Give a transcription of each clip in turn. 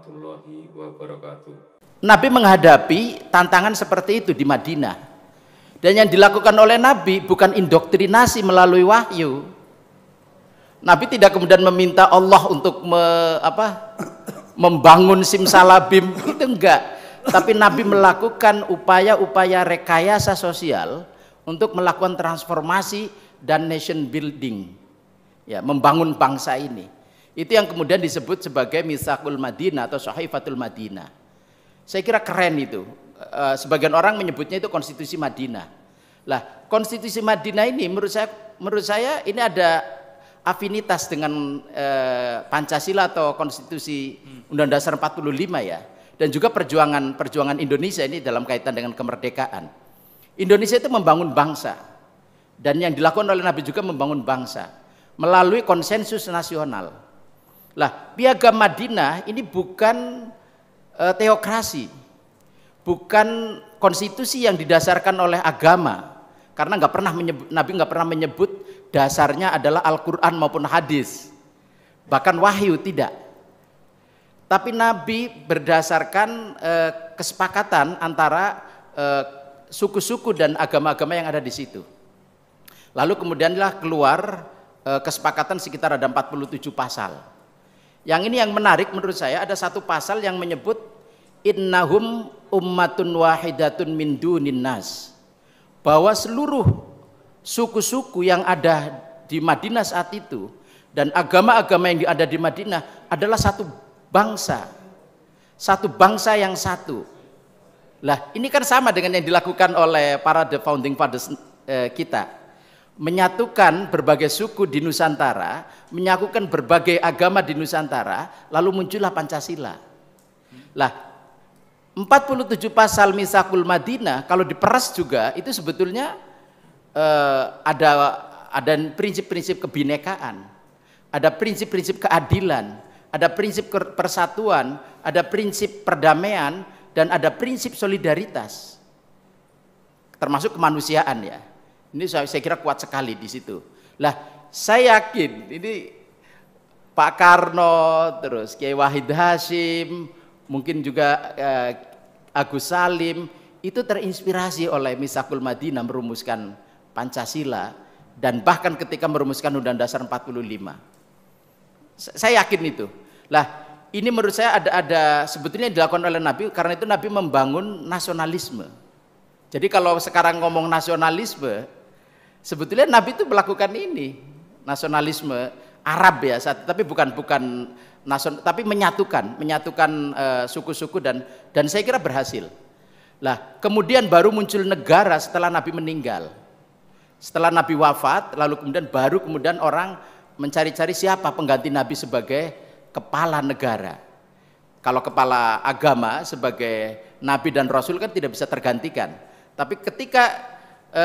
warahmatullahi wabarakatuh. Nabi menghadapi tantangan seperti itu di Madinah. Dan yang dilakukan oleh Nabi bukan indoktrinasi melalui wahyu. Nabi tidak kemudian meminta Allah untuk membangun simsalabim, itu enggak. Tapi Nabi melakukan upaya-upaya rekayasa sosial untuk melakukan transformasi dan nation building, ya, membangun bangsa ini. Itu yang kemudian disebut sebagai Mitsaqul Madinah atau Sahifatul Madinah. Saya kira keren itu. Sebagian orang menyebutnya itu konstitusi Madinah. Lah, konstitusi Madinah ini menurut saya ini ada afinitas dengan Pancasila atau konstitusi Undang-Undang Dasar 45 ya. Dan juga perjuangan Indonesia ini dalam kaitan dengan kemerdekaan. Indonesia itu membangun bangsa. Dan yang dilakukan oleh Nabi juga membangun bangsa melalui konsensus nasional. Lah, Piagam Madinah ini bukan teokrasi, bukan konstitusi yang didasarkan oleh agama, karena Nabi nggak pernah menyebut dasarnya adalah Al-Quran maupun hadis, bahkan wahyu tidak. Tapi Nabi berdasarkan kesepakatan antara suku-suku dan agama-agama yang ada di situ. Lalu kemudianlah keluar kesepakatan sekitar ada 47 pasal. Yang ini yang menarik menurut saya, ada satu pasal yang menyebut innahum ummatun wahidatun min dunin nas, bahwa seluruh suku-suku yang ada di Madinah saat itu dan agama-agama yang ada di Madinah adalah satu bangsa yang satu. Lah, ini kan sama dengan yang dilakukan oleh para the founding fathers kita. Menyatukan berbagai suku di Nusantara, menyatukan berbagai agama di Nusantara, lalu muncullah Pancasila. Lah, 47 pasal Mitsaqul Madinah kalau diperas juga itu sebetulnya ada prinsip-prinsip kebinekaan, ada prinsip-prinsip keadilan, ada prinsip persatuan, ada prinsip perdamaian, dan ada prinsip solidaritas, termasuk kemanusiaan ya. Ini saya kira kuat sekali di situ. Lah, saya yakin ini Pak Karno, terus Kiai Wahid Hasyim, mungkin juga Agus Salim, itu terinspirasi oleh Mitsaqul Madinah merumuskan Pancasila, dan bahkan ketika merumuskan Undang-Undang Dasar 45. Saya yakin itu. Lah, ini menurut saya ada sebetulnya yang dilakukan oleh Nabi, karena itu Nabi membangun nasionalisme. Jadi kalau sekarang ngomong nasionalisme, sebetulnya Nabi itu melakukan ini, nasionalisme Arab ya, tapi bukan nasional, tapi menyatukan suku-suku dan saya kira berhasil. Lah, kemudian baru muncul negara setelah Nabi meninggal. Setelah Nabi wafat, lalu kemudian orang mencari-cari siapa pengganti Nabi sebagai kepala negara. Kalau kepala agama sebagai Nabi dan Rasul kan tidak bisa tergantikan. Tapi ketika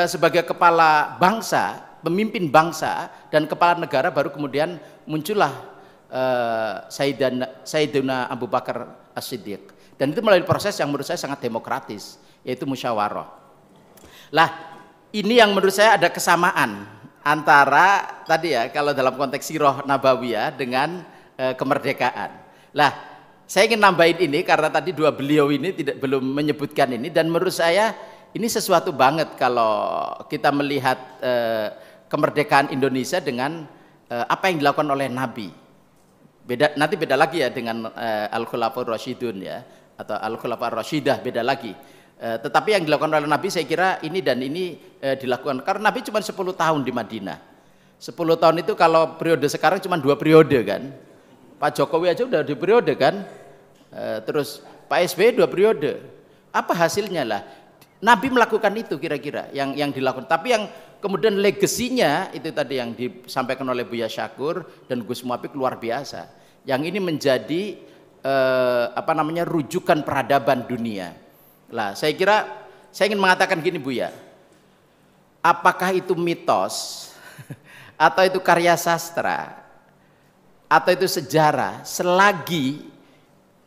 sebagai kepala bangsa, pemimpin bangsa dan kepala negara, baru kemudian muncullah Sayyidina Abu Bakar As-Siddiq. Dan itu melalui proses yang menurut saya sangat demokratis, yaitu musyawarah. Lah, ini yang menurut saya ada kesamaan antara tadi ya, kalau dalam konteks sirah nabawiyah dengan kemerdekaan. Lah, saya ingin nambahin ini karena tadi dua beliau ini belum menyebutkan ini, dan menurut saya ini sesuatu banget kalau kita melihat kemerdekaan Indonesia dengan apa yang dilakukan oleh Nabi. Nanti beda lagi ya dengan Al-Khulafaur Rasyidun ya, atau Al-Khulafaur Rasyidah, beda lagi. Tetapi yang dilakukan oleh Nabi saya kira ini dilakukan karena Nabi cuma 10 tahun di Madinah. 10 tahun itu kalau periode sekarang cuma 2 periode kan. Pak Jokowi aja udah 2 periode kan. Terus Pak SBY 2 periode. Apa hasilnya lah? Nabi melakukan itu kira-kira yang dilakukan. Tapi yang kemudian legasinya itu tadi yang disampaikan oleh Buya Syakur dan Gus Muafik luar biasa. Yang ini menjadi rujukan peradaban dunia. Lah, saya kira saya ingin mengatakan gini Buya. Apakah itu mitos atau itu karya sastra atau itu sejarah, selagi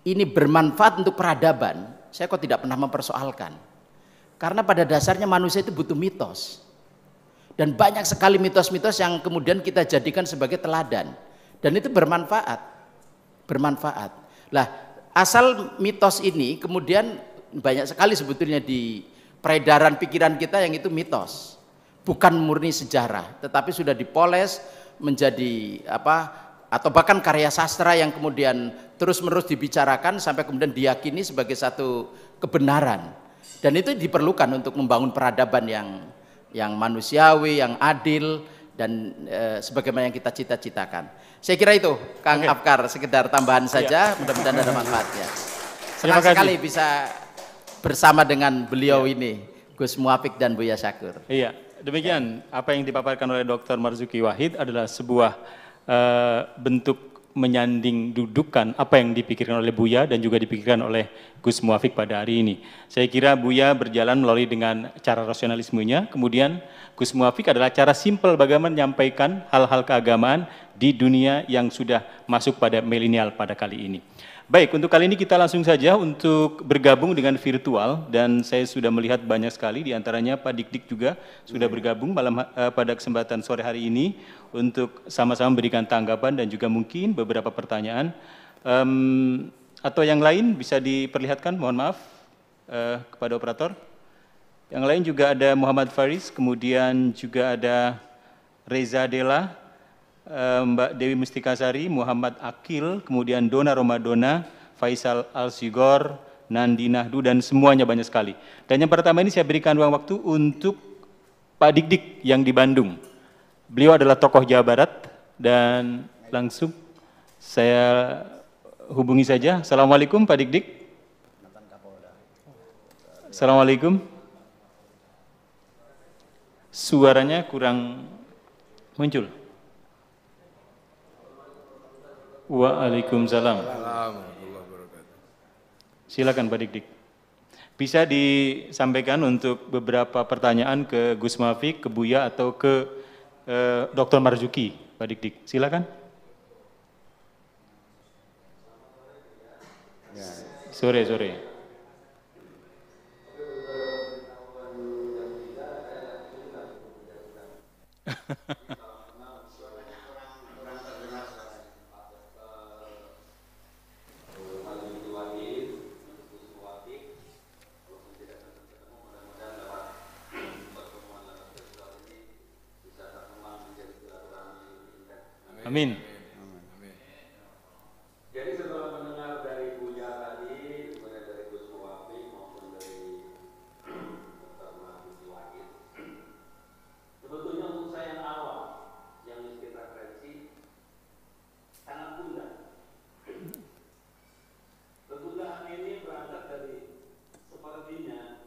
ini bermanfaat untuk peradaban, saya kok tidak pernah mempersoalkan. Karena pada dasarnya manusia itu butuh mitos. Dan banyak sekali mitos-mitos yang kemudian kita jadikan sebagai teladan. Dan itu bermanfaat. Bermanfaat. Lah, asal mitos ini kemudian banyak sekali sebetulnya di peredaran pikiran kita yang itu mitos, bukan murni sejarah, tetapi sudah dipoles menjadi apa, atau bahkan karya sastra yang kemudian terus-menerus dibicarakan sampai kemudian diyakini sebagai satu kebenaran. Dan itu diperlukan untuk membangun peradaban yang manusiawi, yang adil, dan sebagaimana yang kita cita-citakan. Saya kira itu, Kang Afkar, sekedar tambahan saja, mudah-mudahan ada manfaatnya. Senang sekali bisa bersama dengan beliau ini, Gus Muafiq dan Buya Syakur. Iya, demikian apa yang dipaparkan oleh Dr. Marzuki Wahid adalah sebuah bentuk menyanding dudukan apa yang dipikirkan oleh Buya dan juga dipikirkan oleh Gus Muafiq pada hari ini. Saya kira Buya berjalan melalui dengan cara rasionalismenya, kemudian Gus Muafiq adalah cara simpel bagaimana menyampaikan hal-hal keagamaan di dunia yang sudah masuk pada milenial pada kali ini. Baik, untuk kali ini kita langsung saja untuk bergabung dengan virtual, dan saya sudah melihat banyak sekali, diantaranya Pak Dik-Dik juga sudah bergabung pada kesempatan sore hari ini untuk sama-sama memberikan tanggapan dan juga mungkin beberapa pertanyaan. Atau yang lain bisa diperlihatkan, mohon maaf kepada operator. Yang lain juga ada Muhammad Faris, kemudian juga ada Reza Dela, Mbak Dewi Mustikasari, Muhammad Akil, kemudian Dona Romadona, Faisal Al-Sigor, Nandi Nahdu, dan semuanya banyak sekali. Dan yang pertama ini saya berikan ruang waktu untuk Pak Dik-Dik yang di Bandung. Beliau adalah tokoh Jawa Barat, dan langsung saya hubungi saja. Assalamualaikum Pak Dik-Dik. Assalamualaikum. Suaranya kurang muncul. Waalaikumsalam. Silakan Pak Dik-Dik. Bisa disampaikan untuk beberapa pertanyaan ke Gus Muafiq, ke Buya, atau ke Dr. Marzuki, Pak Dik-Dik. Silakan. Sore. Amin. Jadi setelah mendengar dari Buya tadi, kemudian dari Gus Muafiq maupun dari Dr. Marzuki Wahid, sebetulnya untuk saya yang awam, yang miskin referensi, sangat mudah. Kemudahan ini berangkat dari sepertinya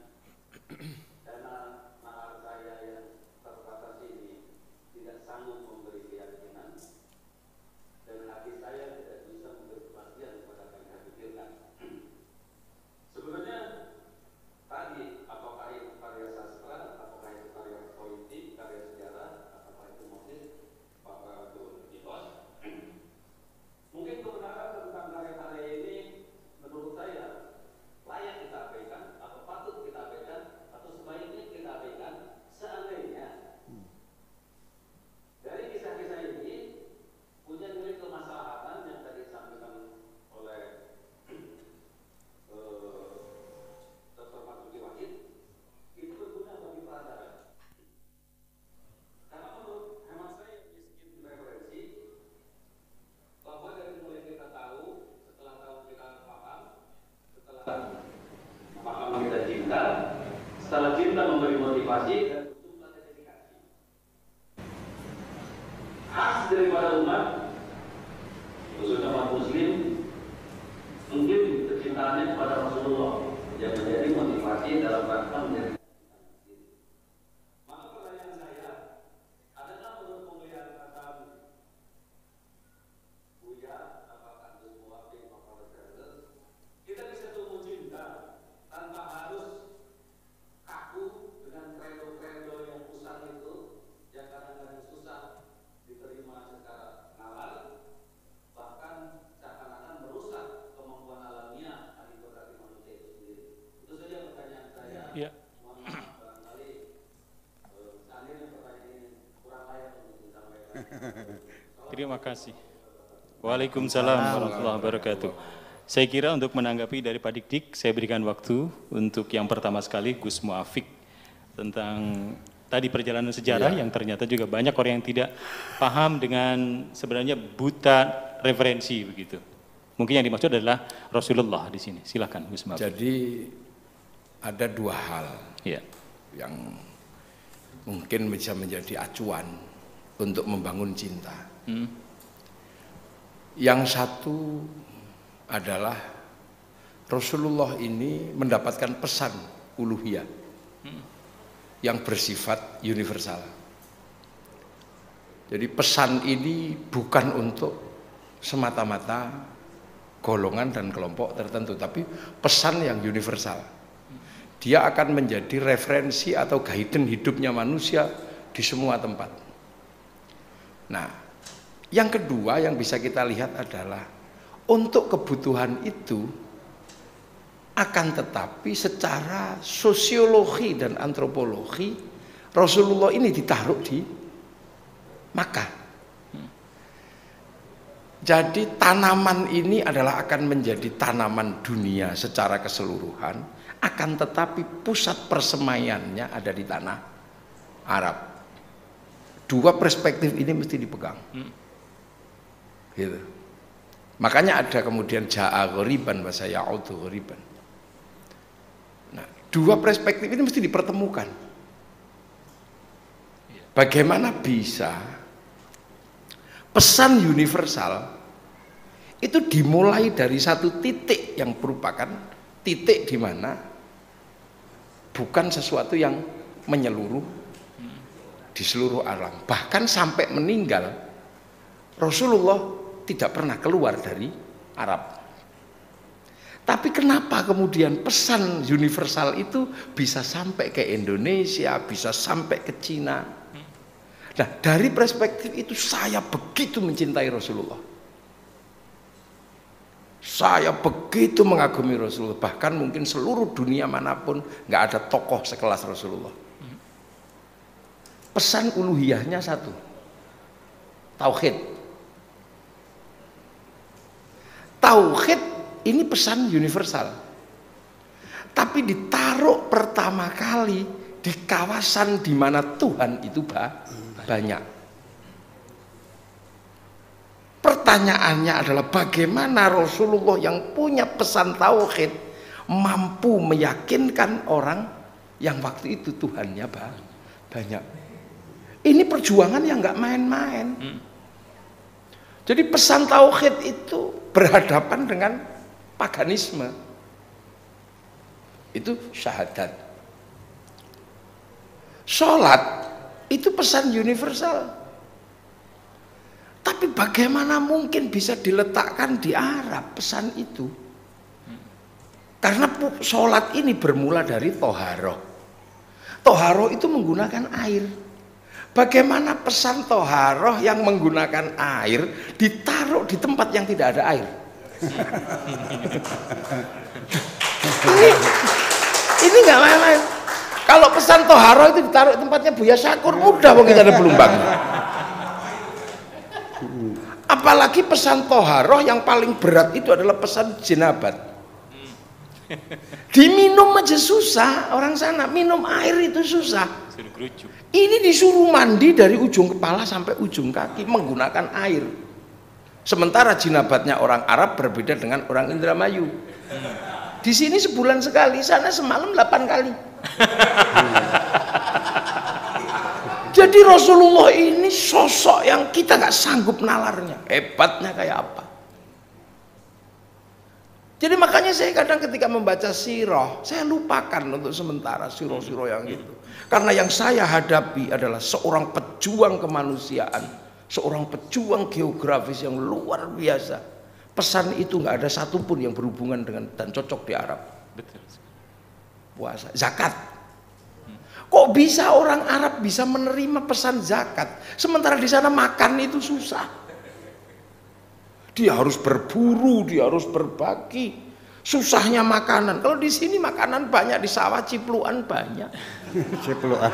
dana nalar saya yang terbatas ini tidak sanggup memberi keyakinan, dan hati saya tidak bisa memberi kepastian kepada apa yang saya pikirkan. Sebenarnya tadi, apakah itu karya sastra, apakah itu karya politik, karya sejarah, apakah itu motif, apakah itu mitos, mungkin kebenaran tentang karya-karya ini menurut saya layak kita abaikan, atau patut kita abaikan, atau sebaiknya kita abaikan seandainya dari kisah-kisah ini punya nilai kemaslahatan yang tadi disampaikan oleh Dr. Marzuki Wahid, itu berguna bagi pelajaran. Karena menurut hemat saya miskin referensi, bahwa dari mulai kita tahu, setelah tahu kita paham, setelah paham kita cinta, setelah cinta memberi motivasi dan berjumlah dedikasi. Khas daripada umat, khususnya umat muslim, mungkin kecintaannya kepada Rasulullah yang menjadi motivasi dalam rangka menjadi. Maka pertanyaan saya, adakah menurut penglihatan Buya, apakah Gus Muafiq, apakah kita bisa tumbuh cinta tanpa harus kaku dengan kredo-kredo yang pusat itu, yang kadang-kadang susah diterima secara nalar, bahkan seakan-akan merusak kemampuan alamiah adipotati manusia itu sendiri. Itu saja pertanyaan saya. Ya. Mohon maaf barangkali seandainya pertanyaan ini kurang layak untuk disampaikan. Terima kasih. Waalaikumsalam warahmatullahi wabarakatuh. Saya kira untuk menanggapi dari Pak Dik-Dik, saya berikan waktu untuk yang pertama sekali Gus Muafik tentang tadi perjalanan sejarah yang ternyata juga banyak orang yang tidak paham dengan sebenarnya buta referensi begitu. Mungkin yang dimaksud adalah Rasulullah di sini. Silakan Gus Muafik. Jadi ada dua hal Ya. yang mungkin bisa menjadi acuan untuk membangun cinta. Yang satu adalah Rasulullah ini mendapatkan pesan uluhiyah yang bersifat universal. Jadi pesan ini bukan untuk semata-mata golongan dan kelompok tertentu, tapi pesan yang universal. Dia akan menjadi referensi atau guidance hidupnya manusia di semua tempat. Nah, yang kedua yang bisa kita lihat adalah untuk kebutuhan itu akan tetapi secara sosiologi dan antropologi Rasulullah ini ditaruh di Makkah. Jadi tanaman ini adalah akan menjadi tanaman dunia secara keseluruhan, akan tetapi pusat persemaiannya ada di tanah Arab. Dua perspektif ini mesti dipegang. Gitu. Makanya ada kemudian ja'a ghoriban wa sayaudu ghoriban. Nah, dua perspektif ini mesti dipertemukan. Bagaimana bisa pesan universal itu dimulai dari satu titik yang merupakan titik di mana bukan sesuatu yang menyeluruh di seluruh alam. Bahkan sampai meninggal Rasulullah tidak pernah keluar dari Arab. Tapi kenapa kemudian pesan universal itu bisa sampai ke Indonesia, bisa sampai ke Cina? Nah, dari perspektif itu saya begitu mencintai Rasulullah. Saya begitu mengagumi Rasulullah. Bahkan mungkin seluruh dunia manapun nggak ada tokoh sekelas Rasulullah. Pesan uluhiyahnya satu, tauhid. Tauhid ini pesan universal, tapi ditaruh pertama kali di kawasan di mana Tuhan itu banyak. Pertanyaannya adalah bagaimana Rasulullah yang punya pesan tauhid mampu meyakinkan orang yang waktu itu Tuhannya banyak. Ini perjuangan yang nggak main-main. Jadi pesan tauhid itu berhadapan dengan paganisme. Itu syahadat. Sholat itu pesan universal. Tapi bagaimana mungkin bisa diletakkan di Arab pesan itu? Karena sholat ini bermula dari toharoh. Toharoh itu menggunakan air. Bagaimana pesan toharoh yang menggunakan air ditaruh di tempat yang tidak ada air? Ini nggak main-main. Kalau pesan toharoh itu ditaruh di tempatnya Buya Syakur, mudah wong kita ada pelumbangnya. Apalagi pesan toharoh yang paling berat itu adalah pesan jenabat. Diminum aja susah, orang sana minum air itu susah. Ini disuruh mandi dari ujung kepala sampai ujung kaki menggunakan air. Sementara jinabatnya orang Arab berbeda dengan orang Indramayu. Di sini sebulan sekali, sana semalam 8 kali. Jadi Rasulullah ini sosok yang kita nggak sanggup nalarnya. Hebatnya kayak apa? Jadi makanya saya kadang ketika membaca sirah, saya lupakan untuk sementara sirah-sirah yang itu. Karena yang saya hadapi adalah seorang pejuang kemanusiaan, seorang pejuang geografis yang luar biasa. Pesan itu nggak ada satupun yang berhubungan dengan dan cocok di Arab. Betul. Puasa, zakat. Kok bisa orang Arab bisa menerima pesan zakat, sementara di sana makan itu susah. Dia harus berburu, dia harus berbagi. Susahnya makanan. Kalau di sini makanan banyak, di sawah cipluan banyak. Cipluan.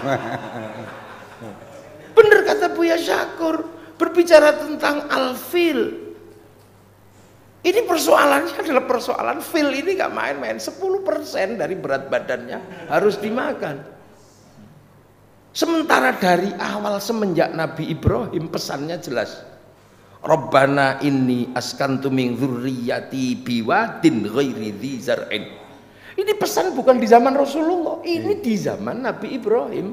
Bener kata Buya Syakur, berbicara tentang al-fil. Ini persoalannya adalah persoalan fil ini gak main-main. 10% dari berat badannya harus dimakan. Sementara dari awal semenjak Nabi Ibrahim pesannya jelas. Rabbana inni askantu min dzurriyyati biwadin ghairi dzi zar'in. Ini pesan bukan di zaman Rasulullah, ini di zaman Nabi Ibrahim.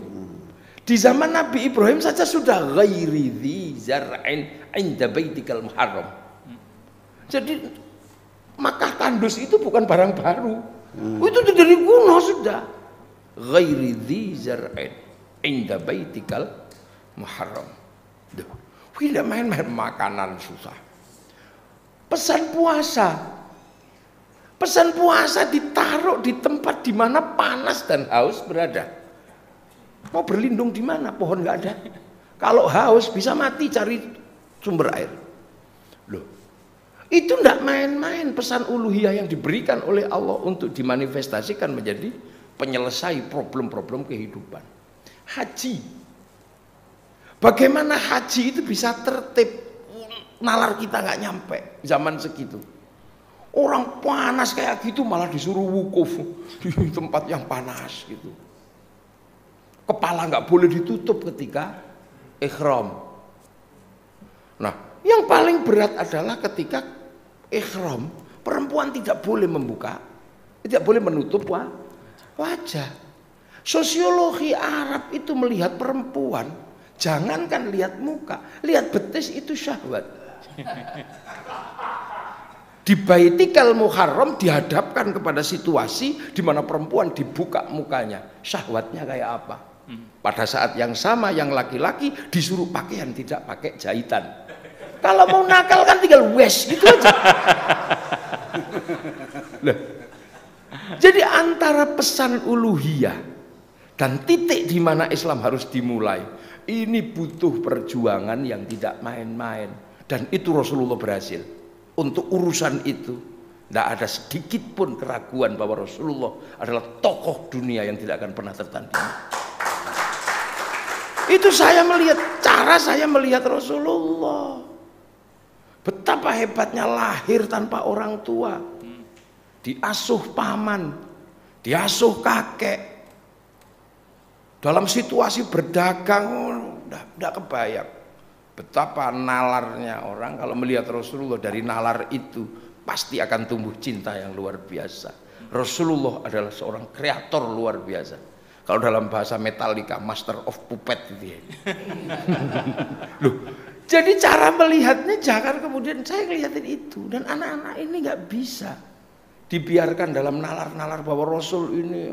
Di zaman Nabi Ibrahim saja sudah ghairi dzi zar'in 'inda baitikal muharram. Jadi Makkah tandus itu bukan barang baru. Itu dari kuno sudah. Ghairi dzi zar'in 'inda baitikal muharram. Tidak main-main makanan susah. Pesan puasa ditaruh di tempat di mana panas dan haus berada. Mau berlindung di mana? Pohon nggak ada. Kalau haus bisa mati cari sumber air. Loh, itu tidak main-main pesan uluhiyah yang diberikan oleh Allah untuk dimanifestasikan menjadi penyelesai problem-problem kehidupan. Haji. Bagaimana haji itu bisa tertib? Nalar kita nggak nyampe zaman segitu. Orang panas kayak gitu malah disuruh wukuf di tempat yang panas gitu. Kepala nggak boleh ditutup ketika ihram. Nah, yang paling berat adalah ketika ihram, perempuan tidak boleh membuka, tidak boleh menutup wajah. Sosiologi Arab itu melihat perempuan, jangankan lihat muka, lihat betis itu syahwat. Di Baitikal Muharram dihadapkan kepada situasi di mana perempuan dibuka mukanya, syahwatnya kayak apa? Pada saat yang sama yang laki-laki disuruh pakaian tidak pakai jahitan. Kalau mau nakal kan tinggal wes gitu aja. Loh. Jadi antara pesan uluhiyah dan titik di mana Islam harus dimulai, ini butuh perjuangan yang tidak main-main. Dan itu Rasulullah berhasil. Untuk urusan itu tidak ada sedikit pun keraguan bahwa Rasulullah adalah tokoh dunia yang tidak akan pernah tertandingi. Itu cara saya melihat Rasulullah. Betapa hebatnya lahir tanpa orang tua. Diasuh paman, diasuh kakek. Dalam situasi berdagang, tidak kebayang. Betapa nalarnya orang kalau melihat Rasulullah, dari nalar itu pasti akan tumbuh cinta yang luar biasa. Rasulullah adalah seorang kreator luar biasa. Kalau dalam bahasa Metallica, master of puppet gitu ya. Loh, jadi cara melihatnya jangan kemudian saya ngeliatin itu. Dan anak-anak ini nggak bisa dibiarkan dalam nalar-nalar bahwa Rasul ini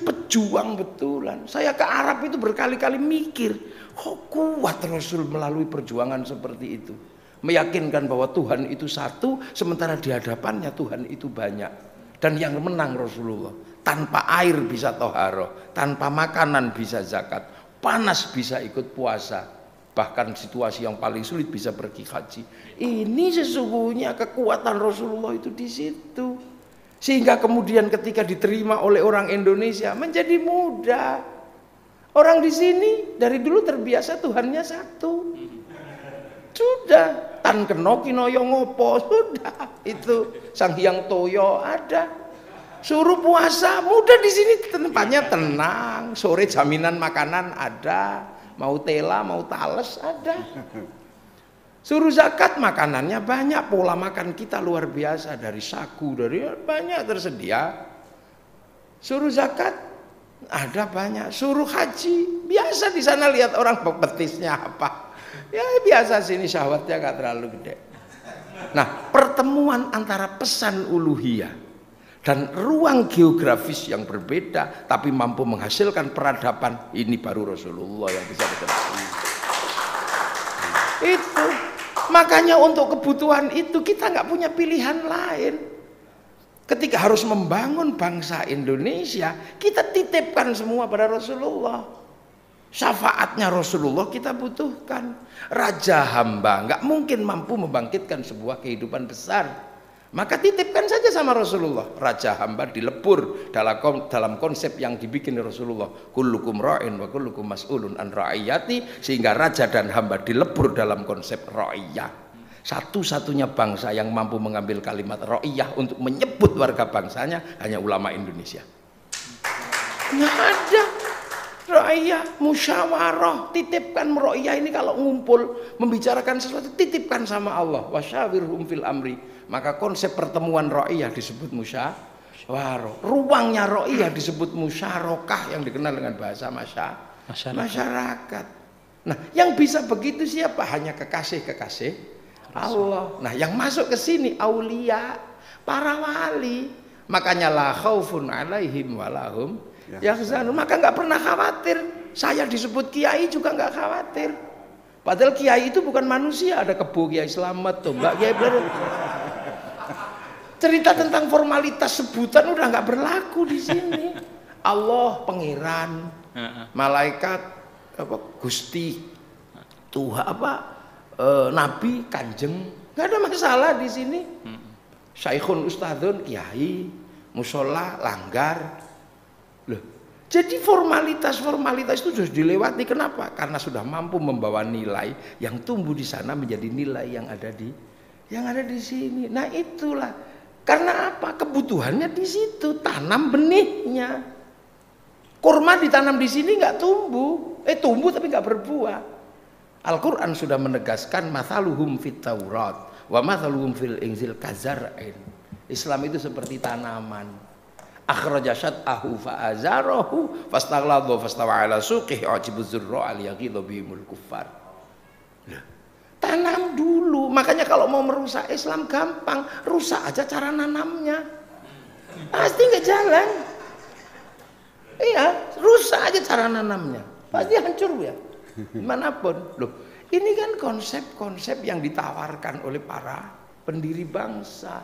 pejuang betulan. Saya ke Arab itu berkali-kali mikir, kok kuat Rasul melalui perjuangan seperti itu. Meyakinkan bahwa Tuhan itu satu, sementara di hadapannya Tuhan itu banyak. Dan yang menang Rasulullah. Tanpa air bisa toharoh, tanpa makanan bisa zakat, panas bisa ikut puasa, bahkan situasi yang paling sulit bisa pergi haji. Ini sesungguhnya kekuatan Rasulullah itu di situ. Sehingga kemudian ketika diterima oleh orang Indonesia menjadi mudah. Orang di sini dari dulu terbiasa Tuhannya satu. Sudah, tan keno kinoyo ngopo, sudah itu Sang Hyang Toyo ada. Suruh puasa mudah di sini, tempatnya tenang, sore jaminan makanan ada, mau tela mau tales ada. Suruh zakat makanannya banyak, pola makan kita luar biasa, dari sagu, dari banyak tersedia. Suruh zakat ada banyak, suruh haji biasa di sana lihat orang betisnya apa. Ya biasa sini syahwatnya gak terlalu gede. Nah, pertemuan antara pesan uluhiyah dan ruang geografis yang berbeda tapi mampu menghasilkan peradaban, ini baru Rasulullah yang bisa dikenal. Itu makanya untuk kebutuhan itu kita nggak punya pilihan lain. Ketika harus membangun bangsa Indonesia, kita titipkan semua pada Rasulullah. Syafaatnya Rasulullah kita butuhkan. Raja hamba nggak mungkin mampu membangkitkan sebuah kehidupan besar. Maka titipkan saja sama Rasulullah. Raja hamba dilebur dalam konsep yang dibikin Rasulullah. Kullukum ra'in wa kullukum mas'ulun an ra'iyati. Sehingga raja dan hamba dilebur dalam konsep ra'iyah. Satu-satunya bangsa yang mampu mengambil kalimat ra'iyah untuk menyebut warga bangsanya hanya ulama Indonesia. Nggak ada ra'iyah, musyawarah, titipkan ra'iyah ini kalau ngumpul membicarakan sesuatu titipkan sama Allah. Wasyawirhum fil amri. Maka konsep pertemuan ra'iyah disebut musyawarah. Ruangnya ra'iyah disebut musyarakah yang dikenal dengan bahasa masyarakat. Nah, yang bisa begitu siapa? Hanya kekasih-kekasih Allah. Nah, yang masuk ke sini aulia, para wali. Makanya la khaufun alaihim walahum yahzanun. Maka nggak pernah khawatir. Saya disebut kiai juga nggak khawatir. Padahal kiai itu bukan manusia. Ada kebo Kiai Slamet tuh, Mbak Kiai Blair. Cerita tentang formalitas sebutan udah nggak berlaku di sini. Allah pangeran, malaikat apa Gusti, Tuhan apa Nabi Kanjeng, nggak ada masalah di sini. Syaikhun Ustadzun Kiai, musola langgar. Loh, jadi formalitas itu sudah dilewati. Kenapa? Karena sudah mampu membawa nilai yang tumbuh di sana menjadi nilai yang ada di sini. Nah itulah. Karena apa? Kebutuhannya di situ. Tanam benihnya. Kurma ditanam di sini nggak tumbuh. Tumbuh tapi nggak berbuah. Al-Quran sudah menegaskan mathaluhum fit Taurat wa mathaluhum fil Injil kazar'in. Islam itu seperti tanaman. Akhraja syat'ahu fa'azarahu fastaghladha fastawa 'ala suqihi ajibu dzurra al-yaghidha bihimul kuffar. Tanam dulu. Makanya kalau mau merusak Islam gampang, rusak aja cara nanamnya. Pasti nggak jalan. Iya, rusak aja cara nanamnya. Pasti hancur ya. Dimanapun. Loh, ini kan konsep-konsep yang ditawarkan oleh para pendiri bangsa.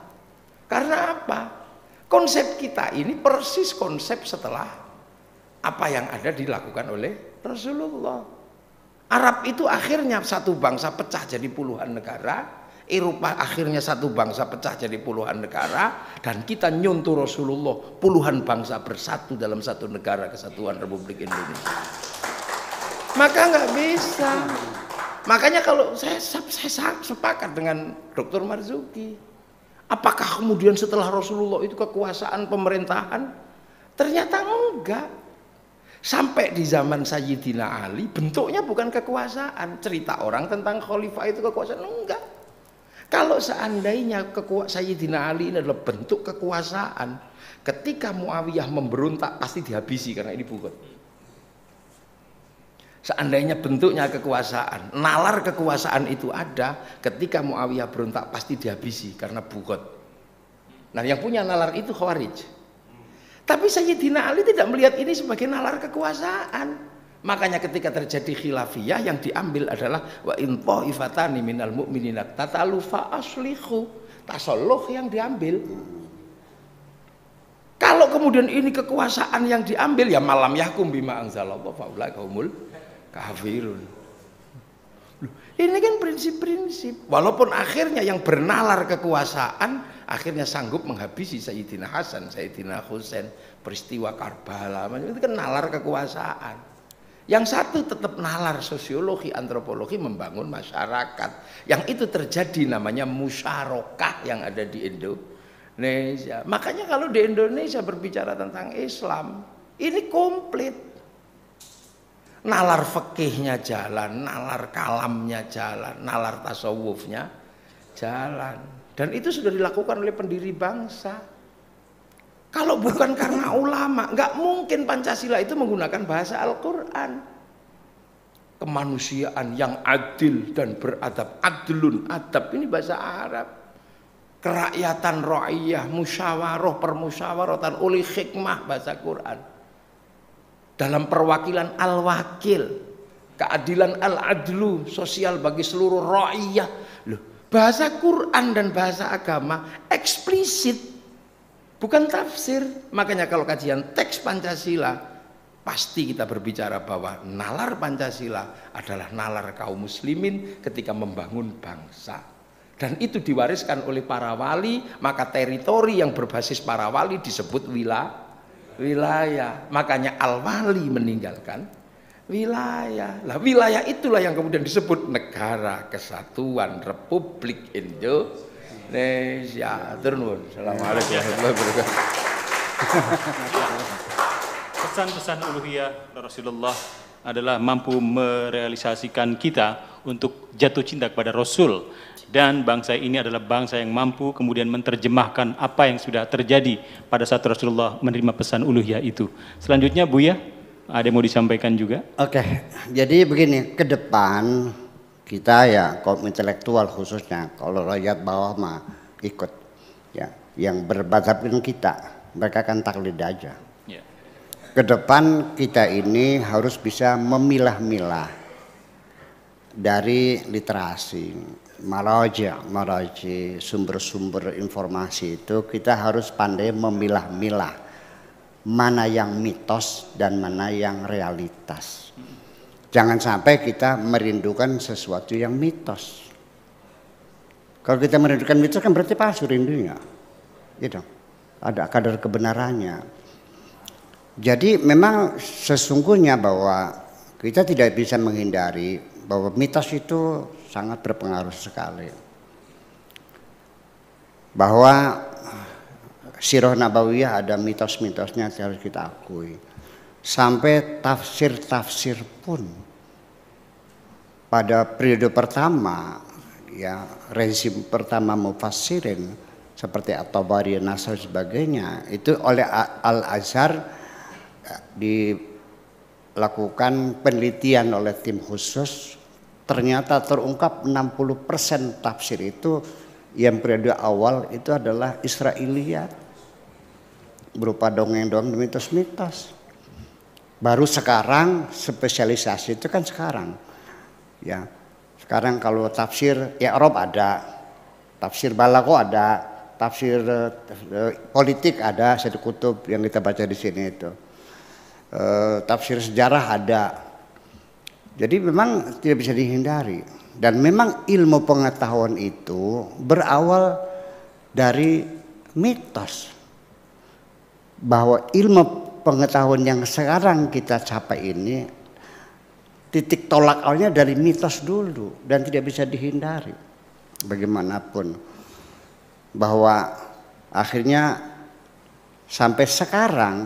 Karena apa? Konsep kita ini persis konsep setelah apa yang ada dilakukan oleh Rasulullah. Arab itu akhirnya satu bangsa pecah jadi puluhan negara. Eropa akhirnya satu bangsa pecah jadi puluhan negara. Dan kita nyuntuh Rasulullah, puluhan bangsa bersatu dalam satu negara, Kesatuan Republik Indonesia. Maka nggak bisa. Makanya kalau saya sepakat dengan Dr. Marzuki, apakah kemudian setelah Rasulullah itu kekuasaan pemerintahan? Ternyata enggak. Sampai di zaman Sayyidina Ali bentuknya bukan kekuasaan. Cerita orang tentang khalifah itu kekuasaan, enggak. Kalau seandainya Sayyidina Ali ini adalah bentuk kekuasaan, ketika Muawiyah memberontak pasti dihabisi karena ini bugot. Seandainya bentuknya kekuasaan, nalar kekuasaan itu ada, ketika Muawiyah berontak pasti dihabisi karena bugot. Nah, yang punya nalar itu Khawarij. Tapi Sayyidina Ali tidak melihat ini sebagai nalar kekuasaan. Makanya ketika terjadi khilafiyah yang diambil adalah wa in ta'ifatani minal mu'minina tatalu fa aslihu. Tasalluh yang diambil. Kalau kemudian ini kekuasaan yang diambil, ya malam yahkum bima anzalallah fa ulaika humul kafirun. Ini kan prinsip-prinsip. Walaupun akhirnya yang bernalar kekuasaan akhirnya sanggup menghabisi Sayyidina Hasan, Sayyidina Husain, peristiwa Karbala, itu kan nalar kekuasaan. Yang satu tetap nalar sosiologi, antropologi, membangun masyarakat. Yang itu terjadi namanya musyarakah yang ada di Indonesia. Makanya kalau di Indonesia berbicara tentang Islam, ini komplit. Nalar fikihnya jalan, nalar kalamnya jalan, nalar tasawufnya jalan. Dan itu sudah dilakukan oleh pendiri bangsa. Kalau bukan karena ulama, nggak mungkin Pancasila itu menggunakan bahasa Al-Quran. Kemanusiaan yang adil dan beradab, adlun, adab ini bahasa Arab. Kerakyatan ra'iyah, musyawarah, permusyawaratan oleh hikmah bahasa Quran. Dalam perwakilan al-wakil, keadilan al-adlu, sosial bagi seluruh ra'iyah. Loh, bahasa Quran dan bahasa agama eksplisit, bukan tafsir. Makanya kalau kajian teks Pancasila, pasti kita berbicara bahwa nalar Pancasila adalah nalar kaum muslimin ketika membangun bangsa. Dan itu diwariskan oleh para wali, maka teritori yang berbasis para wali disebut wilayah. Makanya al-wali meninggalkan wilayah. Lah wilayah itulah yang kemudian disebut Negara Kesatuan Republik Indonesia. Turun. Assalamualaikum warahmatullahi wabarakatuh. Pesan-pesan uluhiyah Rasulullah adalah mampu merealisasikan kita untuk jatuh cinta kepada Rasul, dan bangsa ini adalah bangsa yang mampu kemudian menerjemahkan apa yang sudah terjadi pada saat Rasulullah menerima pesan uluhiyah itu. Selanjutnya Buya, ada yang mau disampaikan juga? Oke, jadi begini, ke depan kita ya kaum intelektual khususnya, kalau rakyat bawah mah ikut ya, yang berbazab dengan kita, mereka kan taklid aja. Ya. Ke depan kita ini harus bisa memilah-milah dari literasi, maraji, sumber-sumber informasi itu kita harus pandai memilah-milah mana yang mitos dan mana yang realitas. Jangan sampai kita merindukan sesuatu yang mitos. Kalau kita merindukan mitos kan berarti palsu rindunya. Gitu. Ada kadar kebenarannya. Jadi memang sesungguhnya bahwa kita tidak bisa menghindari bahwa mitos itu sangat berpengaruh sekali. Bahwa Sirah Nabawiyah ada mitos-mitosnya yang harus kita akui. Sampai tafsir-tafsir pun pada periode pertama, ya rezim pertama mufassirin seperti At-Tabari, Nasr sebagainya, itu oleh Al-Azhar dilakukan penelitian oleh tim khusus. Ternyata terungkap 60% tafsir itu yang periode awal itu adalah Israiliyat, berupa dongeng-dongeng, mitos-mitos. Baru sekarang spesialisasi itu kan sekarang. Ya. Sekarang kalau tafsir I'rab ada, tafsir Balagho ada, tafsir politik ada, Sayyid Qutb yang kita baca di sini itu. Tafsir sejarah ada. Jadi memang tidak bisa dihindari. Dan memang ilmu pengetahuan itu berawal dari mitos. Bahwa ilmu pengetahuan yang sekarang kita capai ini titik tolak awalnya dari mitos dulu dan tidak bisa dihindari bagaimanapun, bahwa akhirnya sampai sekarang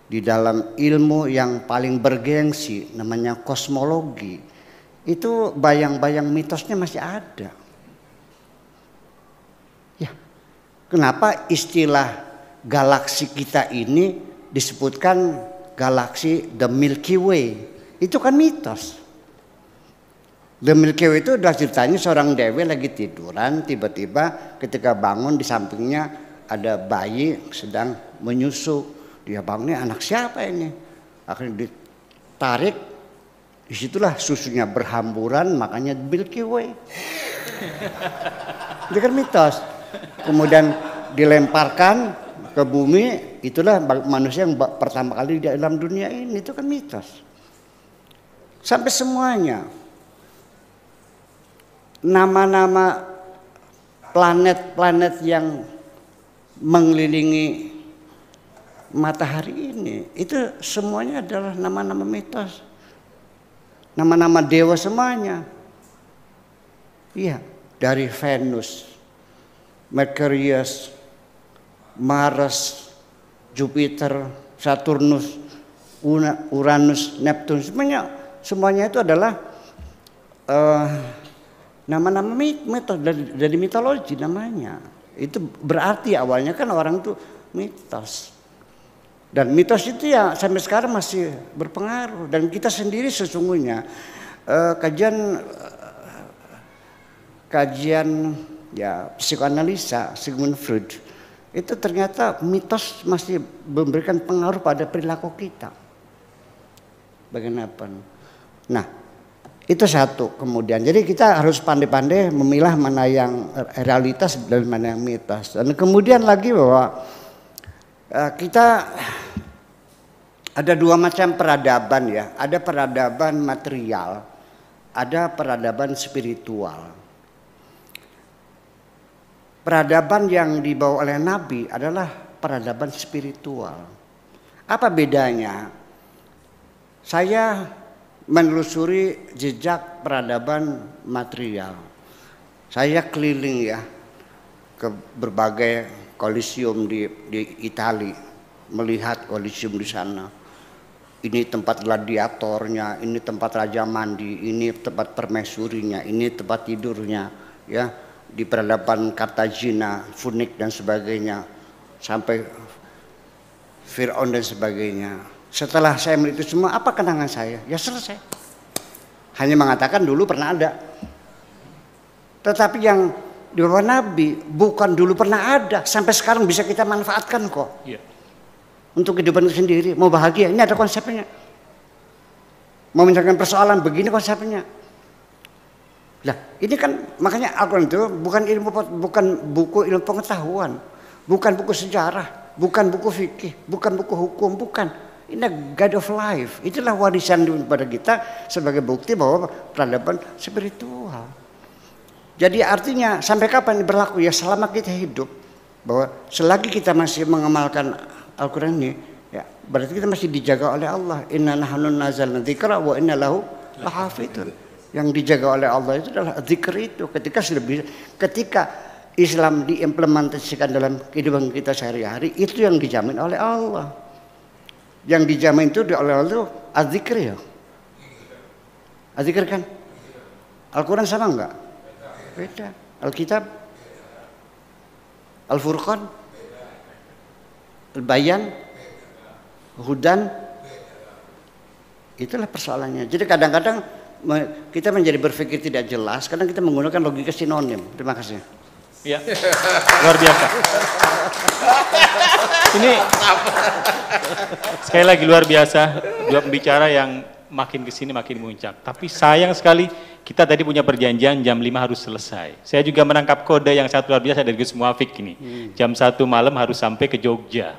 di dalam ilmu yang paling bergengsi namanya kosmologi itu bayang-bayang mitosnya masih ada. Ya, kenapa istilah galaksi kita ini disebutkan galaksi The Milky Way? Itu kan mitos. The Milky Way itu adalah ceritanya seorang dewi lagi tiduran, tiba-tiba ketika bangun di sampingnya ada bayi sedang menyusu. Dia bangunnya, anak siapa ini? Akhirnya ditarik, disitulah susunya berhamburan, makanya The Milky Way. Itu kan mitos. Kemudian dilemparkan ke bumi, itulah manusia yang pertama kali di dalam dunia ini, itu kan mitos. Sampai semuanya nama-nama planet-planet yang mengelilingi matahari ini, itu semuanya adalah nama-nama mitos, nama-nama dewa semuanya. Iya, dari Venus, Merkurius, Mars, Jupiter, Saturnus, Uranus, Neptunus, semuanya itu adalah nama-nama mitos dari mitologi namanya. Itu berarti awalnya kan orang itu mitos. Dan mitos itu ya sampai sekarang masih berpengaruh. Dan kita sendiri sesungguhnya kajian ya psikoanalisa Sigmund Freud itu ternyata mitos masih memberikan pengaruh pada perilaku kita. Bagaimana? Nah, itu satu. Kemudian, jadi kita harus pandai-pandai memilah mana yang realitas dan mana yang mitos. Dan kemudian lagi bahwa kita ada dua macam peradaban ya. Ada peradaban material, ada peradaban spiritual. Peradaban yang dibawa oleh Nabi adalah peradaban spiritual. Apa bedanya? Saya menelusuri jejak peradaban material. Saya keliling ya ke berbagai kolosium di Italia, melihat kolosium di sana. Ini tempat gladiatornya, ini tempat raja mandi, ini tempat permaisurinya, ini tempat tidurnya, ya, di peradaban Kartagina, Funik dan sebagainya, sampai Fir'aun dan sebagainya. Setelah saya melihat itu semua, apa kenangan saya? Ya selesai. Hanya mengatakan dulu pernah ada. Tetapi yang di bawah Nabi bukan dulu pernah ada, sampai sekarang bisa kita manfaatkan kok. Iya. Untuk kehidupan sendiri, mau bahagia, ini ada konsepnya. Mau menyelesaikan persoalan, begini konsepnya. Lah, ini kan makanya Al-Quran itu bukan buku ilmu pengetahuan, bukan buku sejarah, bukan buku fikih, bukan buku hukum, bukan. Ini guide of life. Itulah warisan kepada kita sebagai bukti bahwa peradaban spiritual. Jadi artinya sampai kapan ini berlaku? Ya selama kita hidup, bahwa selagi kita masih mengamalkan Al-Quran ini, ya, berarti kita masih dijaga oleh Allah. Inna nahnu nazzalna dzikra wa inna lahu lahafidun. Yang dijaga oleh Allah itu adalah dzikr itu. Ketika Islam diimplementasikan dalam kehidupan kita sehari-hari, itu yang dijamin oleh Allah. Yang dijamin itu oleh Allah itu adzikr ya. Adzikr kan? Al-Quran sama enggak? Beda. Alkitab, Al-Furqan, Al-Bayan, Hudan, itulah persoalannya. Jadi kadang-kadang kita menjadi berpikir tidak jelas karena kita menggunakan logika sinonim. Terima kasih. Ya, luar biasa. Ini sekali lagi luar biasa, dua pembicara yang makin kesini makin muncak. Tapi sayang sekali kita tadi punya perjanjian jam 5 harus selesai. Saya juga menangkap kode yang satu luar biasa dari Gus Muafiq ini. Jam 1 malam harus sampai ke Jogja.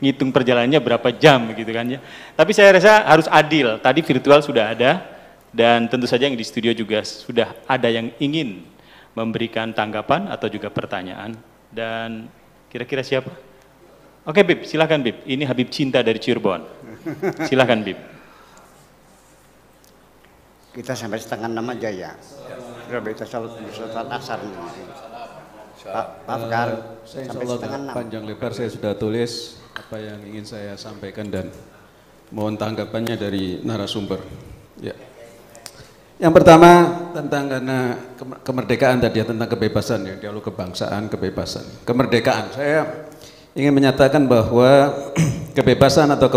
Ngitung perjalanannya berapa jam gitu kan ya. Tapi saya rasa harus adil. Tadi virtual sudah ada dan tentu saja yang di studio juga sudah ada yang ingin memberikan tanggapan atau juga pertanyaan. Dan kira-kira siapa? Oke Bib, silakan Bib. Ini Habib Cinta dari Cirebon. Silakan Bib. Kita sampai setengah 6 aja ya. Sudah kita salat asar. Pak Fikar, Saya sampai insya setengah Allah 6. panjang lebar saya sudah tulis apa yang ingin saya sampaikan dan mohon tanggapannya dari narasumber. Ya. Yang pertama tentang karena kemerdekaan tadi ya, tentang kebebasan ya, dialog kebangsaan, kebebasan. Kemerdekaan, saya ingin menyatakan bahwa kebebasan atau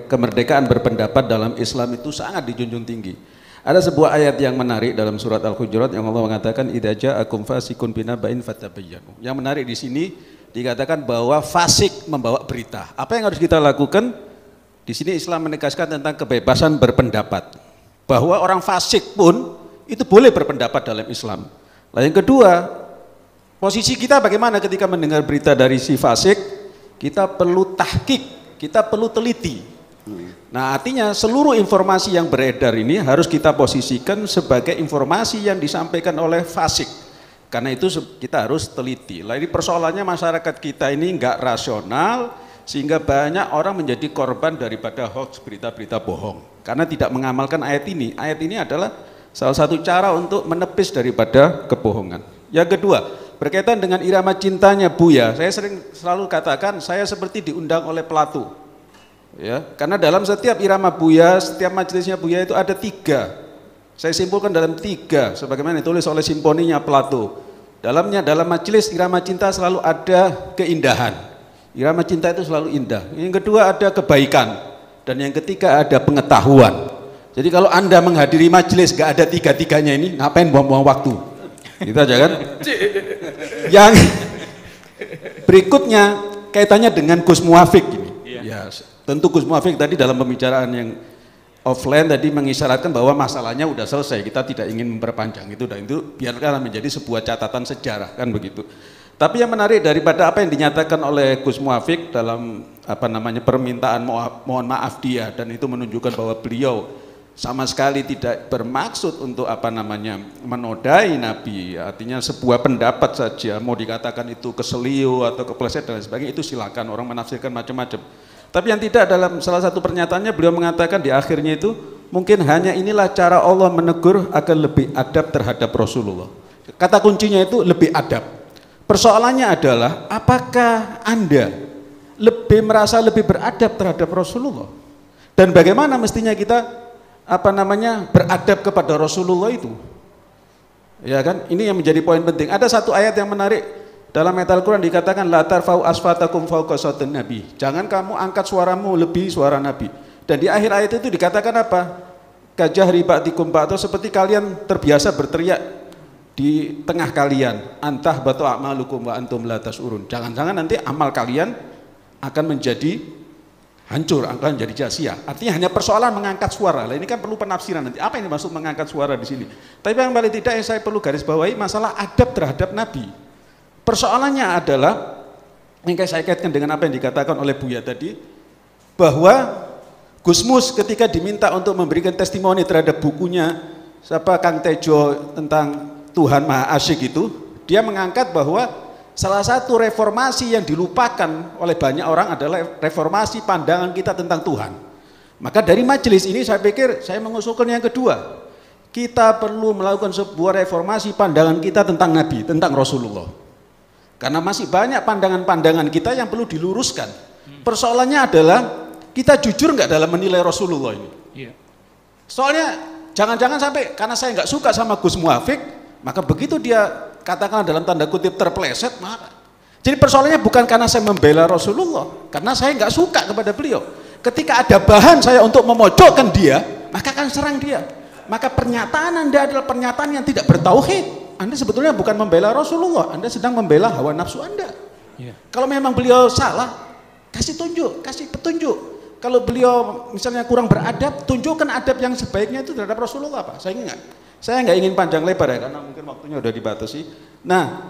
kemerdekaan berpendapat dalam Islam itu sangat dijunjung tinggi. Ada sebuah ayat yang menarik dalam surat Al-Hujurat yang Allah mengatakan idza ja'akum fasikun binaba'in fatabayyanu. Yang menarik di sini dikatakan bahwa fasik membawa berita. Apa yang harus kita lakukan? Di sini Islam menegaskan tentang kebebasan berpendapat. Bahwa orang fasik pun itu boleh berpendapat dalam Islam. Lalu yang kedua, posisi kita bagaimana ketika mendengar berita dari si fasik? Kita perlu tahqiq, kita perlu teliti. Nah artinya seluruh informasi yang beredar ini harus kita posisikan sebagai informasi yang disampaikan oleh fasik. Karena itu kita harus teliti. Jadi persoalannya masyarakat kita ini nggak rasional sehingga banyak orang menjadi korban daripada hoax, berita-berita bohong. Karena tidak mengamalkan ayat ini. Ayat ini adalah salah satu cara untuk menepis daripada kebohongan. Yang kedua, berkaitan dengan irama cintanya Buya, saya selalu katakan saya seperti diundang oleh Plato. Ya, karena dalam setiap irama Buya, setiap majelisnya Buya itu ada 3. Saya simpulkan dalam 3, sebagaimana ditulis oleh simponinya Plato. Dalam majelis irama cinta selalu ada keindahan. Irama cinta itu selalu indah. Yang kedua ada kebaikan, dan yang ketiga ada pengetahuan. Jadi kalau Anda menghadiri majelis gak ada 3-3-nya ini, ngapain buang-buang waktu? Gitu aja kan? Yang berikutnya kaitannya dengan Gus Muafiq ini. Ya, tentu Gus Muafiq tadi dalam pembicaraan yang offline tadi mengisyaratkan bahwa masalahnya udah selesai, kita tidak ingin memperpanjang itu, dan itu biarkanlah menjadi sebuah catatan sejarah kan begitu. Tapi yang menarik daripada apa yang dinyatakan oleh Gus Muafiq dalam permintaan mohon maaf dia, dan itu menunjukkan bahwa beliau sama sekali tidak bermaksud untuk menodai Nabi, artinya sebuah pendapat saja, mau dikatakan itu keselio atau kepleset dan sebagainya, itu silakan, orang menafsirkan macam-macam. Tapi yang tidak, dalam salah satu pernyataannya beliau mengatakan di akhirnya itu mungkin hanya inilah cara Allah menegur agar lebih adab terhadap Rasulullah. Kata kuncinya itu lebih adab. Persoalannya adalah apakah Anda merasa lebih beradab terhadap Rasulullah? Dan bagaimana mestinya kita beradab kepada Rasulullah itu? Ya kan? Ini yang menjadi poin penting. Ada satu ayat yang menarik dalam ayat Al-Quran, dikatakan la tarfa'u asfatakum fawqa sautin nabi. Jangan kamu angkat suaramu lebih suara Nabi. Dan di akhir ayat itu dikatakan apa? Kajahri ba'dikum ba'd, seperti kalian terbiasa berteriak di tengah kalian, antah batu a'malukum wa antum la tas'urun. Jangan-jangan nanti amal kalian akan menjadi hancur, akan menjadi sia-sia. Artinya hanya persoalan mengangkat suara. Lah ini kan perlu penafsiran nanti. Apa yang dimaksud mengangkat suara di sini? Tapi yang paling tidak yang saya perlu garis bawahi masalah adab terhadap Nabi. Persoalannya adalah yang saya kaitkan dengan apa yang dikatakan oleh Buya tadi, bahwa Gus Mus ketika diminta untuk memberikan testimoni terhadap bukunya Kang Tejo tentang Tuhan Maha Asyik itu, dia mengangkat bahwa salah satu reformasi yang dilupakan oleh banyak orang adalah reformasi pandangan kita tentang Tuhan. Maka dari majelis ini saya pikir saya mengusulkan yang kedua, kita perlu melakukan sebuah reformasi pandangan kita tentang Nabi, tentang Rasulullah. Karena masih banyak pandangan-pandangan kita yang perlu diluruskan. Persoalannya adalah kita jujur nggak dalam menilai Rasulullah ini? Iya. Soalnya jangan-jangan sampai karena saya nggak suka sama Gus Muafiq, maka begitu dia katakanlah dalam tanda kutip terpleset, maka jadi persoalannya bukan karena saya membela Rasulullah, karena saya nggak suka kepada beliau. Ketika ada bahan saya untuk memojokkan dia, maka akan serang dia. Maka pernyataan Anda adalah pernyataan yang tidak bertauhid. Anda sebetulnya bukan membela Rasulullah, Anda sedang membela hawa nafsu Anda. Yeah. Kalau memang beliau salah, kasih tunjuk, kasih petunjuk. Kalau beliau misalnya kurang beradab, tunjukkan adab yang sebaiknya itu terhadap Rasulullah, Pak. Saya nggak ingin panjang lebar ya, karena mungkin waktunya udah dibatasi. Nah,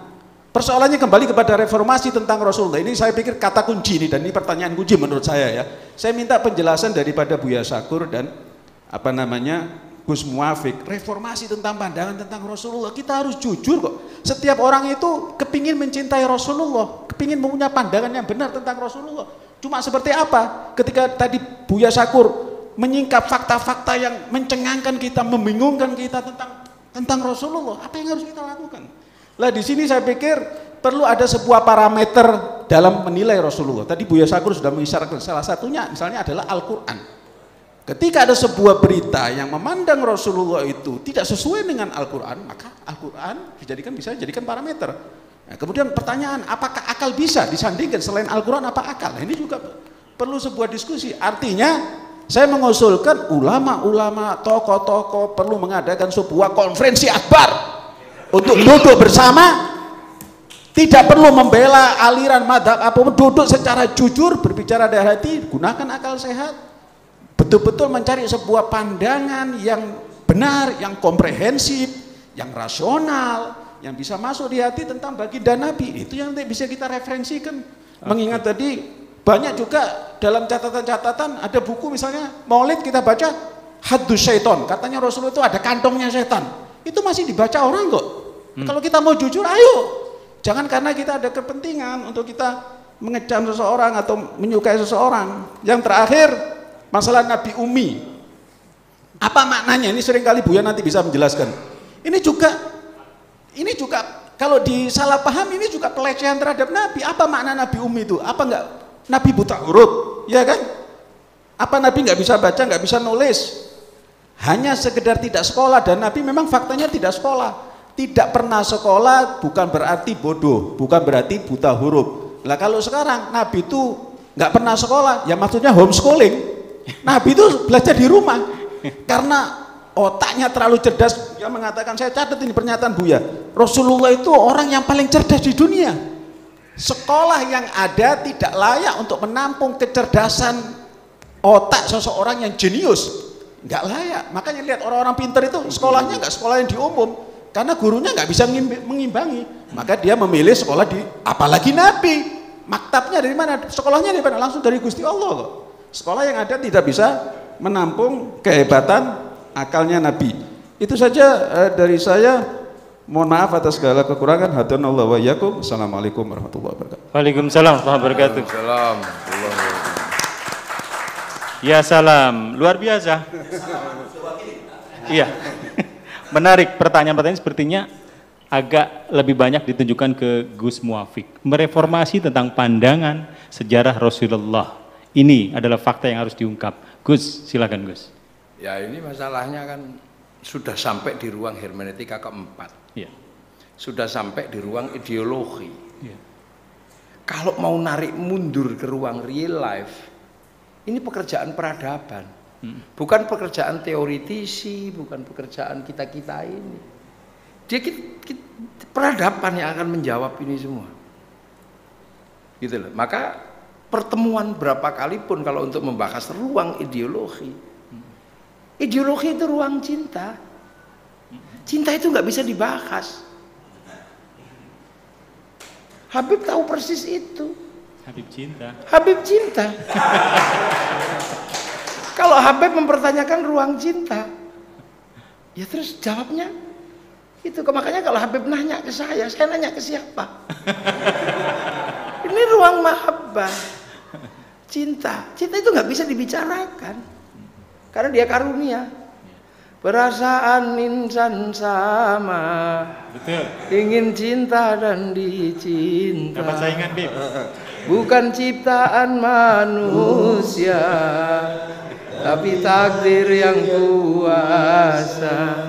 persoalannya kembali kepada reformasi tentang Rasulullah. Ini saya pikir kata kunci ini, dan ini pertanyaan kunci menurut saya ya. Saya minta penjelasan daripada Buya Syakur dan Gus Muafiq, reformasi tentang pandangan tentang Rasulullah. Kita harus jujur kok. Setiap orang itu kepingin mencintai Rasulullah, kepingin mempunyai pandangan yang benar tentang Rasulullah. Cuma seperti apa? Ketika tadi Buya Syakur menyingkap fakta-fakta yang mencengangkan kita, membingungkan kita tentang Rasulullah, apa yang harus kita lakukan? Lah di sini saya pikir perlu ada sebuah parameter dalam menilai Rasulullah. Tadi Buya Syakur sudah mengisyaratkan salah satunya misalnya adalah Al-Quran. Ketika ada sebuah berita yang memandang Rasulullah itu tidak sesuai dengan Al-Quran, maka Al-Quran bisa dijadikan parameter. Nah, kemudian pertanyaan, apakah akal bisa disandingkan selain Al-Quran, apa akal? Nah, ini juga perlu sebuah diskusi. Artinya saya mengusulkan ulama-ulama, tokoh-tokoh perlu mengadakan sebuah konferensi akbar untuk duduk bersama, tidak perlu membela aliran madhab apapun, duduk secara jujur, berbicara dari hati, gunakan akal sehat, betul-betul mencari sebuah pandangan yang benar, yang komprehensif, yang rasional, yang bisa masuk di hati tentang baginda Nabi. Itu yang nanti bisa kita referensikan. Mengingat tadi banyak juga dalam catatan-catatan ada buku misalnya Maulid kita baca Haddus Syaiton, katanya Rasulullah itu ada kantongnya setan. Itu masih dibaca orang kok. Kalau kita mau jujur, ayo. Jangan karena kita ada kepentingan untuk kita mengecam seseorang atau menyukai seseorang. Yang terakhir, masalah Nabi Umi. Apa maknanya? Ini seringkali Buya nanti bisa menjelaskan. Ini juga kalau disalah paham, ini juga pelecehan terhadap Nabi. Apa makna Nabi Umi itu? Apa enggak Nabi buta huruf? Ya kan? Apa Nabi nggak bisa baca, nggak bisa nulis? Hanya sekedar tidak sekolah, dan Nabi memang faktanya tidak sekolah. Tidak pernah sekolah bukan berarti bodoh, bukan berarti buta huruf. Lah kalau sekarang Nabi itu nggak pernah sekolah, ya maksudnya homeschooling. Nabi itu belajar di rumah karena otaknya terlalu cerdas. Dia mengatakan, saya catat ini pernyataan Buya, Rasulullah itu orang yang paling cerdas di dunia. Sekolah yang ada tidak layak untuk menampung kecerdasan otak seseorang yang jenius, nggak layak. Makanya lihat orang-orang pintar itu sekolahnya nggak sekolah yang di umum, karena gurunya nggak bisa mengimbangi. Maka dia memilih sekolah di, apalagi Nabi, maktabnya dari mana? Sekolahnya dari mana? Langsung dari Gusti Allah kok. Sekolah yang ada tidak bisa menampung kehebatan akalnya Nabi. Itu saja dari saya. Mohon maaf atas segala kekurangan. Hadanallahu wa iyyakum. Assalamualaikum warahmatullahi wabarakatuh. Waalaikumsalam warahmatullahi wabarakatuh. Waalaikumsalam. Ya salam, luar biasa. Iya, menarik. Pertanyaan-pertanyaan sepertinya agak lebih banyak ditunjukkan ke Gus Muwafiq. Mereformasi tentang pandangan sejarah Rasulullah. Ini adalah fakta yang harus diungkap. Gus, silakan Gus. Ya ini masalahnya kan sudah sampai di ruang hermeneutika keempat. Iya. Sudah sampai di ruang ideologi. Iya. Kalau mau narik mundur ke ruang real life, ini pekerjaan peradaban. Bukan pekerjaan teoritisi, bukan pekerjaan kita-kita ini. Dia peradaban yang akan menjawab ini semua. Gitu loh. Maka pertemuan berapa kali pun kalau untuk membahas ruang ideologi. Ideologi itu ruang cinta. Cinta itu nggak bisa dibahas. Habib tahu persis itu. Habib cinta. Habib cinta. Kalau Habib mempertanyakan ruang cinta, ya terus jawabnya itu. Makanya kalau Habib nanya ke saya nanya ke siapa? Ini ruang mahabbah, cinta. Cinta itu nggak bisa dibicarakan karena dia karunia. Perasaan insan sama, Betul. ingin cinta dan dicinta. Dapat saingan, Bib. Bukan ciptaan manusia, tapi takdir yang kuasa.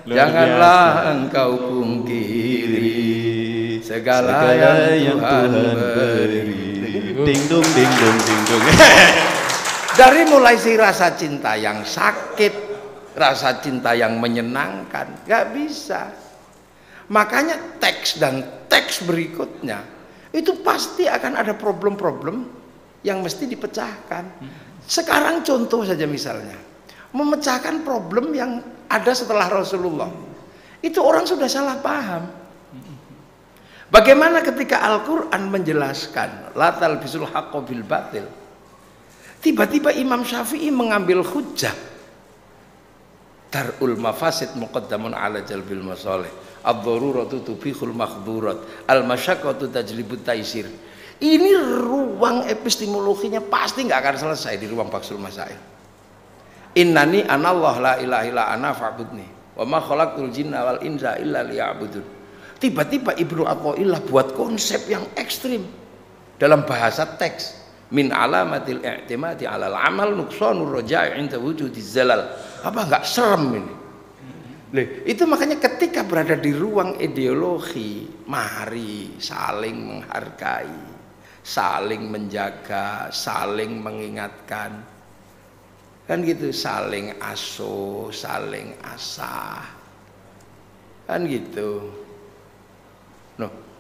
Luar Janganlah biasa. engkau pungkiri segala yang Tuhan beri. Ding dong, ding dong, ding dong. Dari mulai si rasa cinta yang sakit, rasa cinta yang menyenangkan, gak bisa. Makanya teks dan teks berikutnya itu pasti akan ada problem-problem yang mesti dipecahkan. Sekarang contoh saja misalnya, memecahkan problem yang ada setelah Rasulullah. Itu orang sudah salah paham. Bagaimana ketika Al-Quran menjelaskan la talbisul haqqo bil batil, tiba-tiba Imam Syafi'i mengambil hujjah darul mafasid muqaddamun ala jalbil masalih, ad-daruratu tubihul makhdhurat, al-masyaqqatu tajlibut taisir. Ini ruang epistemologinya pasti nggak akan selesai di ruang Baksul Masail. Innani anallah la ilaha illa ana fa'budni wa ma khalaqtul jinna wal insa illa liya'budun. Tiba-tiba Ibnu Athaillah buat konsep yang ekstrim dalam bahasa teks. Min alamatil i'timadi alal amal nuqsanur raja'i 'inda wujudiz zalal. Apa enggak serem ini? Itu makanya ketika berada di ruang ideologi, mari saling menghargai, saling menjaga, saling mengingatkan. Kan gitu, saling asuh, saling asah. Kan gitu.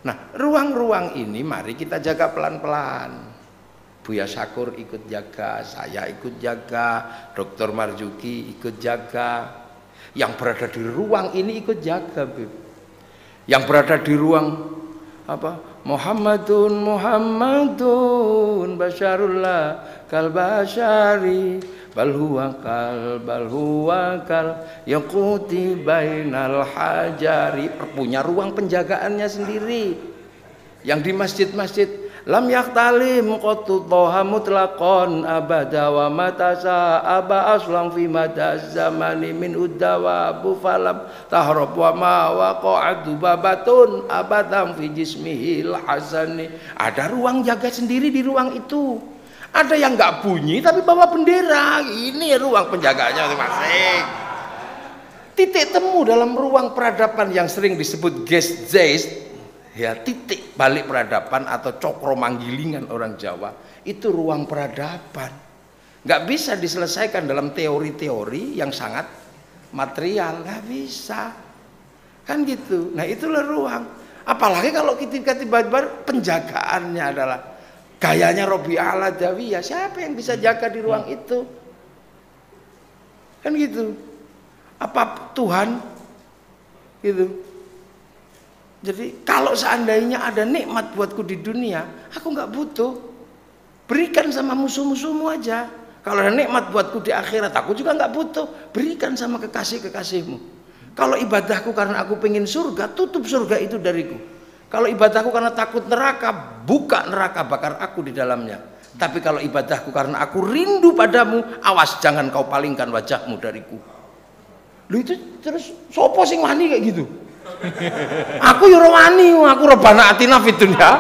Nah, ruang-ruang ini mari kita jaga pelan-pelan. Buya Syakur ikut jaga, saya ikut jaga, Dr. Marzuki ikut jaga. Yang berada di ruang ini ikut jaga, Bib. Yang berada di ruang apa? Muhammadun basyarullah kal basyari bal huwa kal yaquti bainal hajari. Punya ruang penjagaannya sendiri. Yang di masjid-masjid lam yaktalim qatu dhaha mutlaqan abada wa matasa aba aslam fi madaz zamani min uddawa bu falam tahrab wa ma waqa'adu babatun abadam fi jismihil hasani. Ada ruang jaga sendiri di ruang itu. Ada yang nggak bunyi tapi bawa bendera. Ini ruang penjagaannya masing-masing. Titik temu dalam ruang peradaban yang sering disebut Geestgeist, ya, titik balik peradaban atau cokro manggilingan orang Jawa, itu ruang peradaban. Nggak bisa diselesaikan dalam teori-teori yang sangat material, nggak bisa. Kan gitu. Nah itulah ruang. Apalagi kalau kita tiba-tiba penjagaannya adalah gayanya Robi'ah Al-Adawiyah, siapa yang bisa jaga di ruang itu? Kan gitu. Apa Tuhan? Gitu. Jadi kalau seandainya ada nikmat buatku di dunia, aku nggak butuh. Berikan sama musuh-musuhmu aja. Kalau ada nikmat buatku di akhirat, aku juga nggak butuh. Berikan sama kekasih-kekasihmu. Kalau ibadahku karena aku pengen surga, tutup surga itu dariku. Kalau ibadahku karena takut neraka, buka neraka, bakar aku di dalamnya. Tapi kalau ibadahku karena aku rindu padamu, awas jangan kau palingkan wajahmu dariku. Lu itu terus sopo sing wani kayak gitu? Aku yo wani, aku Rabbana atina fid dunya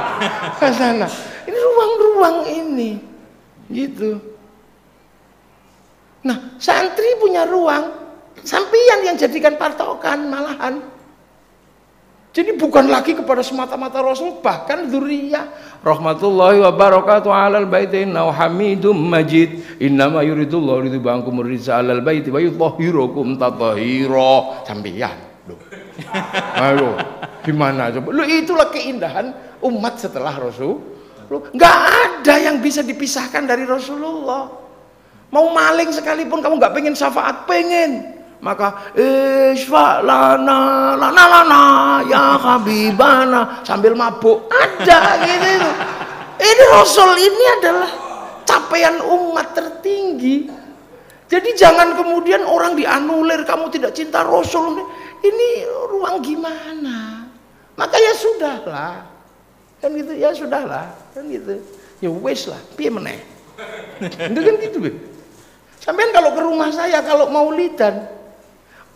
hasanah. Ini ruang-ruang ini gitu. Nah, santri punya ruang, sampeyan yang jadikan patokan malahan. Jadi bukan lagi kepada semata-mata Rasul, bahkan dzurriyyah. Rahmatullahi wa barakatuh 'alal baiti innahu hamidum majid. Innama yuridullahu ridwankumur rizqa 'alal baiti wa yutahhirukum tatahira. Sampeyan. Loh. Ayo, gimana coba? Loh, itulah keindahan umat setelah Rasul. Enggak ada yang bisa dipisahkan dari Rasulullah. Mau maling sekalipun kamu enggak pengen syafaat, pengen. Maka isfa lana ya habibana sambil mabuk ada gitu. Ini Rasul ini adalah capaian umat tertinggi. Jadi jangan kemudian orang dianulir kamu tidak cinta Rasul. Ini ruang gimana? Maka ya sudahlah. Kan gitu, ya sudahlah. Kan gitu. Ya wes lah, piye meneh. Itu kan gitu. Sampean kalau ke rumah saya kalau maulidan,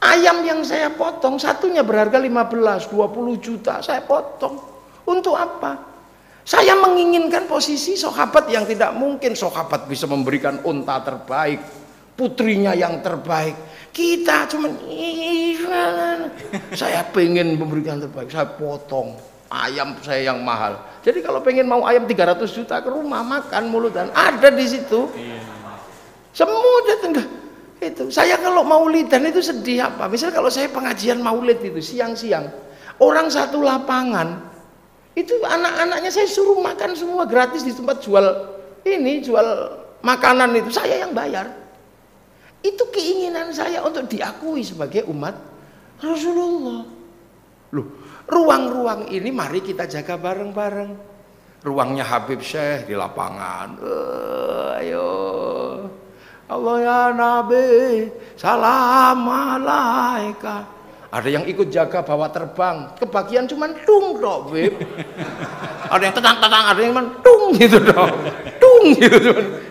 ayam yang saya potong satunya berharga 15, 20 juta saya potong. Untuk apa? Saya menginginkan posisi sahabat yang tidak mungkin sahabat bisa memberikan unta terbaik, putrinya yang terbaik. Kita cuman saya pengen memberikan terbaik, saya potong ayam saya yang mahal. Jadi kalau pengen mau ayam 300 juta ke rumah makan mulutan ada di situ. Semua datang itu. Saya kalau maulidan itu sedih apa? Misal kalau saya pengajian maulid itu siang-siang, orang satu lapangan itu anak-anaknya saya suruh makan semua gratis di tempat jual makanan itu saya yang bayar. Itu keinginan saya untuk diakui sebagai umat Rasulullah. Loh, ruang-ruang ini mari kita jaga bareng-bareng. Ruangnya Habib Syekh di lapangan. Ayo. Allah ya Nabi, salam alaika. Ada yang ikut jaga bawa terbang, kebagian cuman tung dok, Bib. Ada yang tetang-tetang, ada yang cuman tung gitu dok, tung gitu.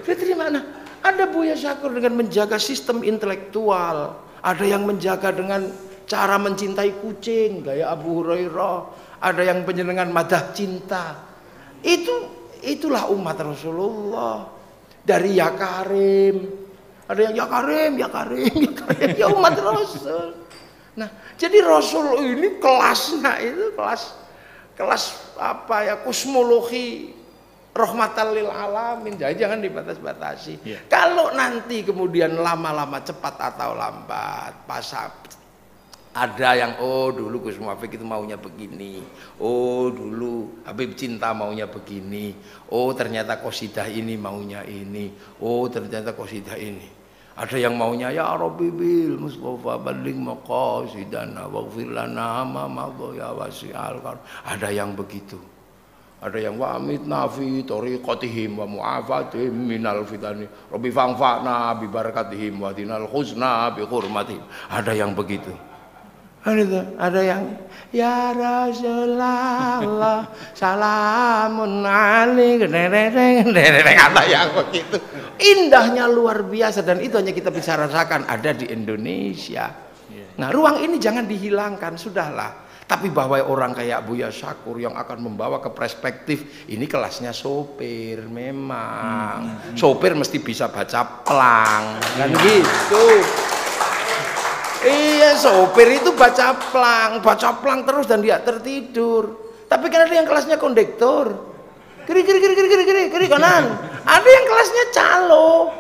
Dari mana? Ada Buya Syakur dengan menjaga sistem intelektual, ada yang menjaga dengan cara mencintai kucing, gaya Abu Hurairah, ada yang penjenengan madah cinta. Itulah umat Rasulullah. Dari Ya Karim, ada yang ya Karim, ya umat Rasul. Nah, jadi Rasul ini kelasnya itu kelas apa ya, kosmologi rahmatan lil alamin. Jadi jangan dibatas-batasi. Kalau nanti kemudian lama-lama cepat atau lambat ada yang dulu Gus Muwafiq itu maunya begini, dulu Habib Cinta maunya begini, ternyata qasidah ini maunya ini, ternyata qasidah ini. Ada yang maunya ya Rabbi bil Mustafa balligh maqasidana waghfir lana ma madha ya wasi'al karam. Ada yang begitu. Ada yang wa amitna fi tariqatihim wa mu'afatihim minal fitani Rabbi fa'na bi barakatihim wa dinal husna bi hurmatihim. Ada yang begitu. Ada yang ya Rasulullah salamun alaik, ada yang begitu. Indahnya luar biasa dan itu hanya kita bisa rasakan ada di Indonesia. Nah, ruang ini jangan dihilangkan, sudahlah. Tapi bahwa orang kayak Buya Syakur yang akan membawa ke perspektif ini kelasnya sopir memang. Sopir mesti bisa baca plang kan gitu. Iya, sopir itu baca plang terus dan dia tertidur. Tapi kan ada yang kelasnya kondektor, kiri kanan. Ada yang kelasnya calo.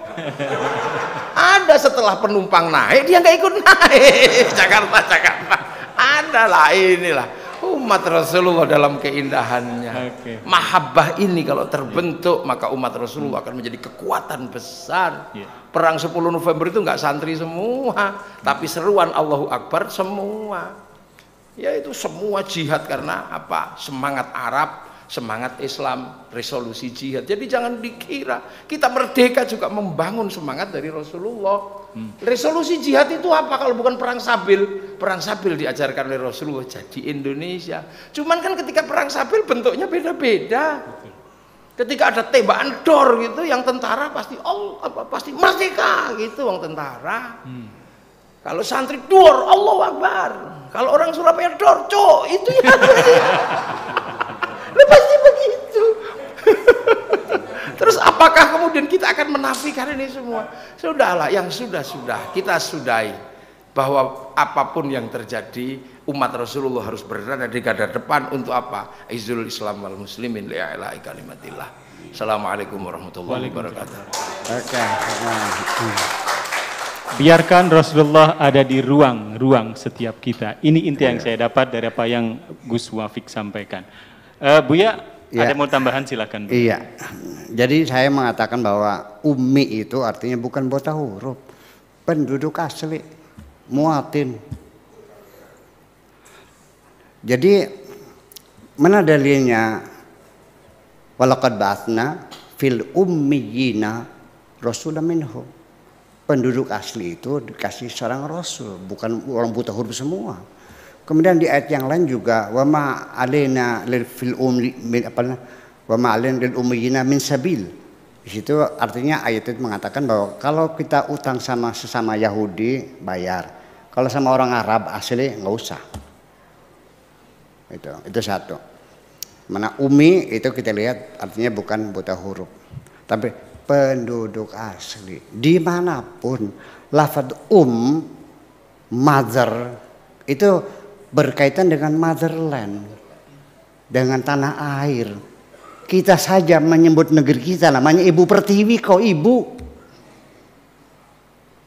Ada setelah penumpang naik dia nggak ikut naik. Jakarta. Ada lah, inilah umat Rasulullah dalam keindahannya. Mahabbah ini kalau terbentuk maka umat Rasulullah akan menjadi kekuatan besar. Perang 10 November itu nggak santri semua, tapi seruan Allahu Akbar semua. Yaitu semua jihad karena apa? Semangat Arab, semangat Islam, resolusi jihad. Jadi jangan dikira kita merdeka juga membangun semangat dari Rasulullah. Resolusi jihad itu apa kalau bukan perang Sabil? Perang Sabil diajarkan oleh Rasulullah jadi Indonesia. Cuman kan ketika perang Sabil bentuknya beda-beda. Ketika ada tembakan dor gitu, yang tentara pasti pasti merdeka gitu, orang tentara. Kalau santri dor, Allahu Akbar. Kalau orang Surabaya dor, cok, itu ya. Pasti begitu. Terus apakah kemudian kita akan menafikan ini semua? Sudahlah, yang sudah-sudah kita sudahi, bahwa apapun yang terjadi, umat Rasulullah harus berada di garda depan untuk apa? Izzul Islam wal Muslimin li'ala'i kalimatillah. Assalamualaikum warahmatullahi wabarakatuh. Oke. Biarkan Rasulullah ada di ruang-ruang setiap kita. Ini inti yang saya dapat dari apa yang Gus Muafiq sampaikan. Buya, ada mau tambahan silakan. Bu. Iya. Jadi saya mengatakan bahwa ummi itu artinya bukan buta huruf, penduduk asli, muatin. Jadi mana dalilnya? Walaqad ba'atsna fil ummiyina rasulan minhum. Penduduk asli itu dikasih seorang rasul, bukan orang buta huruf semua. Kemudian di ayat yang lain juga wa ma alaina lil fil ummi wa ma alaina lil ummiyina min sabil. Di situ artinya ayat itu mengatakan bahwa kalau kita utang sama sesama Yahudi bayar. Kalau sama orang Arab asli nggak usah. Itu satu. Mana ummi itu kita lihat artinya bukan buta huruf, tapi penduduk asli. Dimanapun lafaz mother itu berkaitan dengan motherland, dengan tanah air. Kita saja menyebut negeri kita namanya Ibu Pertiwi, kok ibu?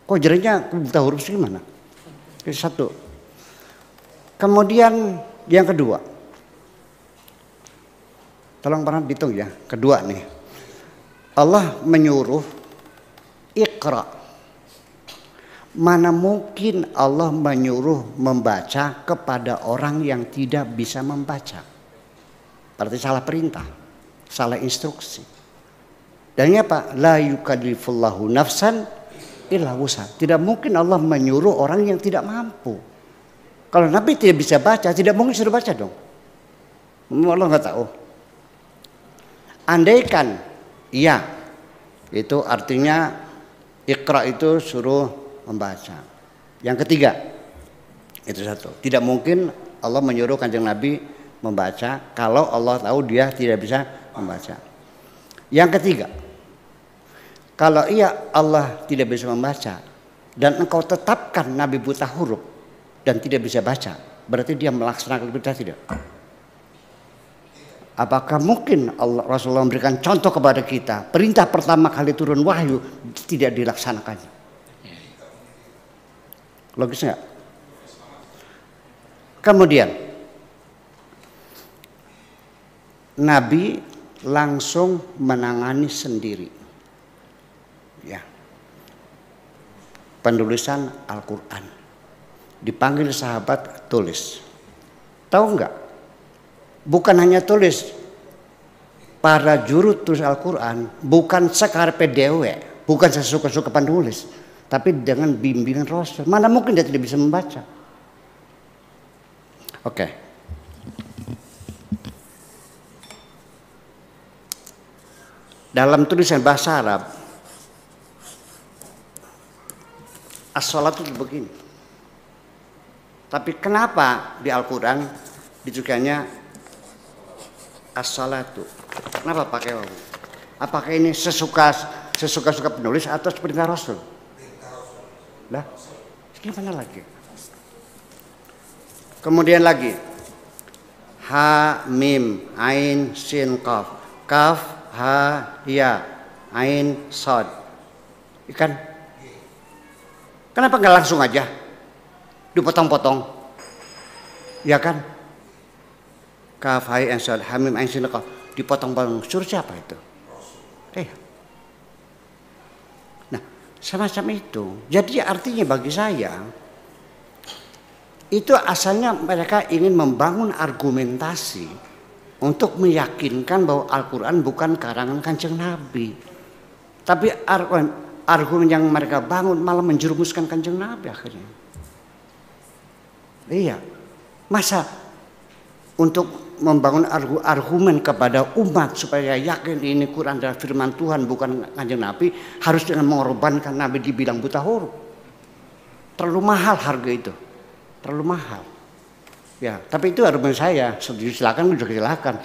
Kok jadinya buta huruf sih gimana? Itu satu. Kemudian yang kedua, tolong pernah dihitung ya. Kedua nih, Allah menyuruh Iqra. Mana mungkin Allah menyuruh membaca kepada orang yang tidak bisa membaca? Berarti salah perintah, salah instruksi. Dan ini apa? La yukallifullahu nafsan illa wus'aha. Tidak mungkin Allah menyuruh orang yang tidak mampu. Kalau Nabi tidak bisa baca, tidak mungkin suruh baca dong. Allah nggak tahu. Andaikan iya, itu artinya Iqra itu suruh membaca. Yang ketiga, itu satu. Tidak mungkin Allah menyuruh Kanjeng Nabi membaca kalau Allah tahu dia tidak bisa membaca. Yang ketiga, kalau iya Allah tidak bisa membaca dan engkau tetapkan Nabi buta huruf dan tidak bisa baca, berarti dia melaksanakan perintah tidak? Apakah mungkin Rasulullah memberikan contoh kepada kita, perintah pertama kali turun wahyu tidak dilaksanakannya? Logis nggak? Kemudian Nabi langsung menangani sendiri, ya, penulisan Al-Quran. Dipanggil sahabat tulis. Tahu nggak? Bukan hanya tulis, para juru tulis Al-Quran bukan sekarepe dewe, bukan sesuka-suka penulis, tapi dengan bimbingan Rasul. Mana mungkin dia tidak bisa membaca? Oke. Dalam tulisan bahasa Arab, as-sholatu begini. Tapi kenapa di Al-Quran dituliskannya as-salatu? Kenapa pakai wawu? Apakah ini sesuka-suka penulis atau perintah Rasul? Lah, gimana lagi? Kemudian lagi, ha mim ain sin qaf, kaf ha ya ain sod. Ikan. Kenapa nggak langsung aja dipotong-potong? Ya kan? Kaf hai ain sod, ha mim ain sin qaf, dipotong-potong. Suruh siapa itu? Nah, semacam itu. Jadi artinya bagi saya itu asalnya mereka ingin membangun argumentasi untuk meyakinkan bahwa Al-Quran bukan karangan Kanjeng Nabi. Tapi argumen yang mereka bangun malah menjerumuskan Kanjeng Nabi akhirnya. Iya. Masa untuk membangun argumen kepada umat supaya yakin ini Quran adalah firman Tuhan bukan kanjeng Nabi, harus dengan mengorbankan Nabi dibilang buta huruf. Terlalu mahal harga itu, terlalu mahal. Ya, tapi itu argumen saya. Silakan juga silakan.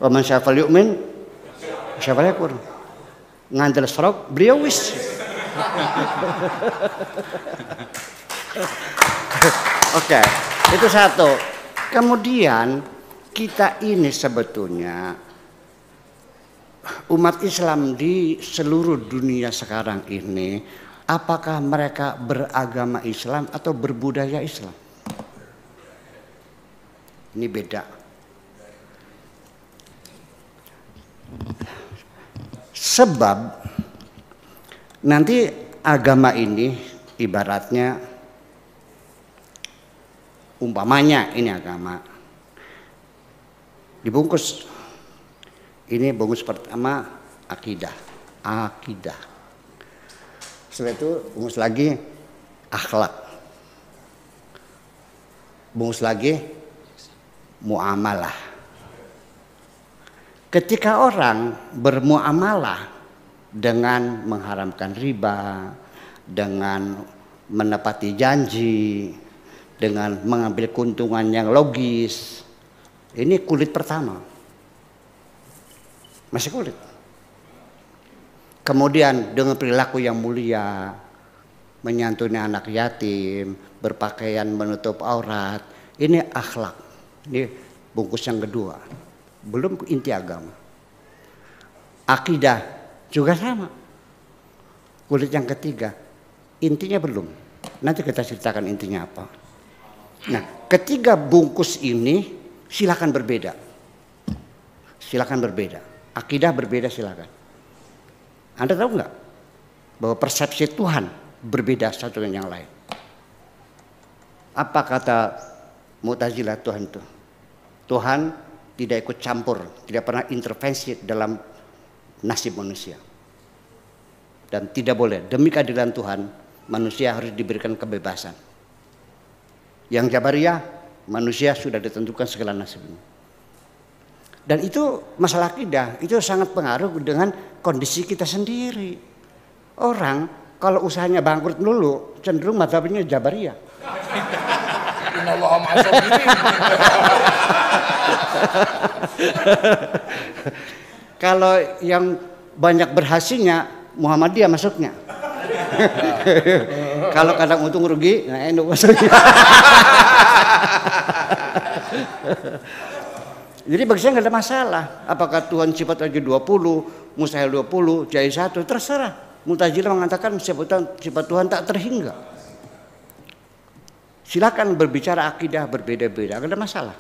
Wa man syaa'a falyu'min, syaa'a falyakfur. Ngandel serok, beliau wis. Oke, itu satu. Kemudian kita ini sebetulnya umat Islam di seluruh dunia sekarang ini, apakah mereka beragama Islam atau berbudaya Islam? Ini beda. Sebab nanti agama ini ibaratnya, umpamanya ini agama dibungkus, ini bungkus pertama akidah, setelah itu bungkus lagi akhlak, bungkus lagi muamalah. Ketika orang bermuamalah dengan mengharamkan riba, dengan menepati janji, dengan mengambil keuntungan yang logis, ini kulit pertama, masih kulit. Kemudian dengan perilaku yang mulia, menyantuni anak yatim, berpakaian menutup aurat, ini akhlak. Ini bungkus yang kedua, belum inti agama. Akidah juga sama, kulit yang ketiga, intinya belum. Nanti kita ceritakan intinya apa. Nah, ketiga bungkus ini silakan berbeda. Silakan berbeda. Akidah berbeda silakan. Anda tahu nggak bahwa persepsi Tuhan berbeda satu dengan yang lain? Apa kata Mu'tazilah Tuhan itu? Tuhan tidak ikut campur, tidak pernah intervensi dalam nasib manusia. Dan tidak boleh, demi keadilan Tuhan, manusia harus diberikan kebebasan. Yang Jabariyah, manusia sudah ditentukan segala nasibnya. Dan itu masalah akidah, itu sangat pengaruh dengan kondisi kita sendiri. Orang kalau usahanya bangkrut dulu, cenderung mazhabnya Jabariyah. Kalau yang banyak berhasilnya, Muhammadiyah masuknya. Kalau kadang untung rugi, nah itu masuknya. Jadi bagi saya nggak ada masalah. Apakah Tuhan sifat aja 20, mustahil 20, jahil 1, terserah. Mu'tazilah mengatakan sifat Tuhan tak terhingga. Silakan berbicara akidah berbeda-beda, nggak ada masalah.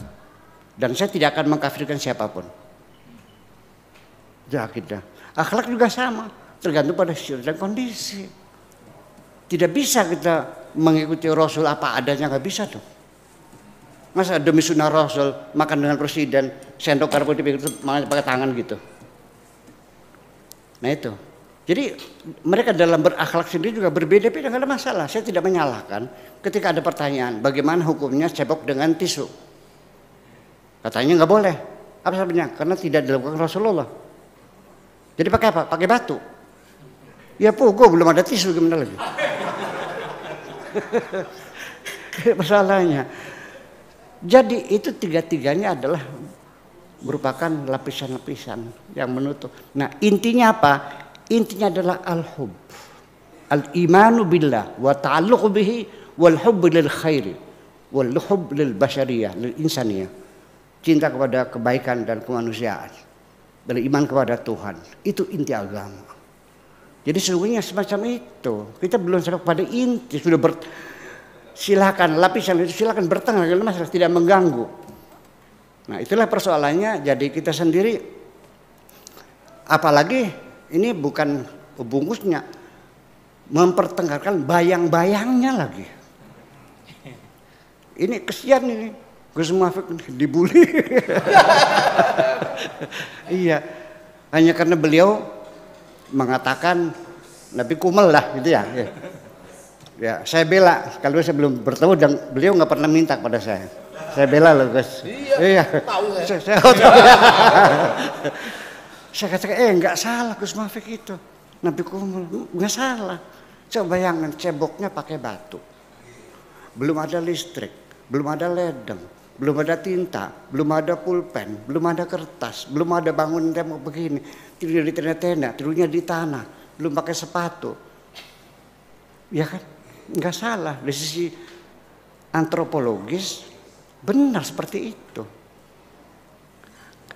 Dan saya tidak akan mengkafirkan siapapun. Itu akidah. Akhlak juga sama, tergantung pada situasi dan kondisi. Tidak bisa kita mengikuti Rasul apa adanya, nggak bisa tuh. Masa demi sunnah Rasul makan dengan presiden, sendok garpu makan pakai tangan gitu. Nah itu. Jadi mereka dalam berakhlak sendiri juga berbeda-beda, nggak ada masalah. Saya tidak menyalahkan ketika ada pertanyaan bagaimana hukumnya cebok dengan tisu. Katanya nggak boleh. Apa sebabnya? Karena tidak dilakukan Rasulullah. Jadi pakai apa? Pakai batu. Ya pogo belum ada tisu gimana lagi? Masalahnya. Jadi itu tiga-tiganya adalah merupakan lapisan-lapisan yang menutup. Nah intinya apa? Intinya adalah al-hub, al-imanu billah wa ta'alluq bihi wal hubb lil khairi wal hubb lil bashariyah lil insaniyah. Cinta kepada kebaikan dan kemanusiaan, beriman kepada Tuhan. Itu inti agama. Jadi sesungguhnya semacam itu. Kita belum sampai pada inti, sudah silakan lapisan itu silakan bertengah dengan masalah, tidak mengganggu. Nah, itulah persoalannya. Jadi kita sendiri, apalagi ini bukan bungkusnya, mempertengkarkan bayang-bayangnya lagi. Ini kesian ini, Gus Muafik dibully. Iya, hanya karena beliau mengatakan Nabi kumel lah gitu ya. Ya, saya bela. Kalau saya belum bertemu dan beliau nggak pernah minta kepada saya. Saya bela loh, Gus. Iya. Tahu saya. Saya tahu. Saya katakan, nggak salah Gus Muafik itu. Nabi Kumul nggak salah. Coba bayangkan ceboknya pakai batu. Belum ada listrik, belum ada ledeng, belum ada tinta, belum ada pulpen, belum ada kertas, belum ada bangun tembok begini. Tidur di tenda-tenda, tidurnya di tanah, belum pakai sepatu. Ya kan? Nggak salah dari sisi antropologis, benar seperti itu.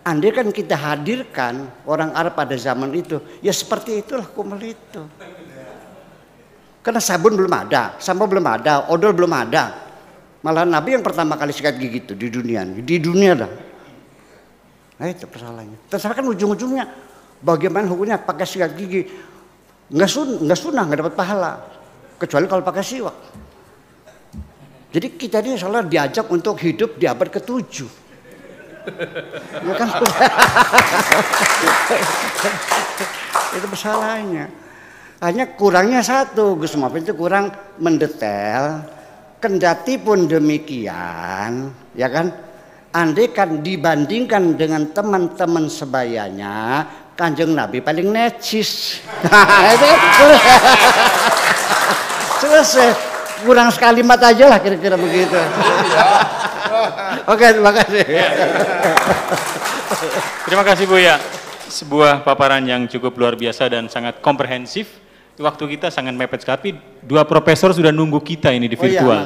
Andai kan kita hadirkan orang Arab pada zaman itu, ya seperti itulah Kumul itu. Karena sabun belum ada, sampo belum ada, odol belum ada. Malah Nabi yang pertama kali sikat gigi itu di dunia dah. Nah itu persoalannya. Terserah kan ujung-ujungnya bagaimana hukumnya pakai sikat gigi, nggak sunnah, nggak dapat pahala, kecuali kalau pakai siwak. Jadi kita ini salah diajak untuk hidup di abad ke-7. Ya kan? Itu masalahnya. Hanya kurangnya satu, Gus Muafik itu kurang mendetail. Kendati pun demikian, ya kan? Andai kan dibandingkan dengan teman-teman sebayanya, Kanjeng Nabi paling necis. Itu selesai. Kurang sekalimat aja lah kira-kira begitu. Oke, terima kasih. Terima kasih Buya. Sebuah paparan yang cukup luar biasa dan sangat komprehensif. Waktu kita sangat mepet sekali. Dua profesor sudah nunggu kita ini di virtual.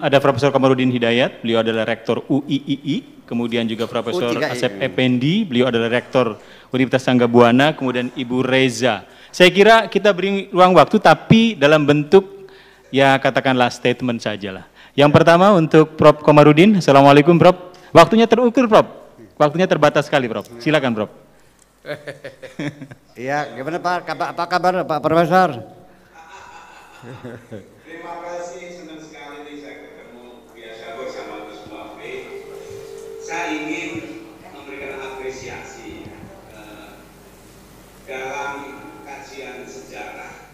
Ada Profesor Kamarudin Hidayat, beliau adalah Rektor UIII. Kemudian juga Profesor Asep Effendi, beliau adalah Rektor Universitas Tanggabuana. Kemudian Ibu Reza. Saya kira kita beri ruang waktu, tapi dalam bentuk ya katakanlah statement sajalah. Yang pertama untuk Prof. Kamarudin. Assalamualaikum Prof. Waktunya terukur Prof. Waktunya terbatas sekali Prof. Silakan Prof. Iya, gimana Pak? Apa kabar Pak Profesor? Terima kasih, senang sekali nih saya ketemu biasa bersama Gus Muafik. Saya ingin memberikan apresiasi dalam kajian sejarah.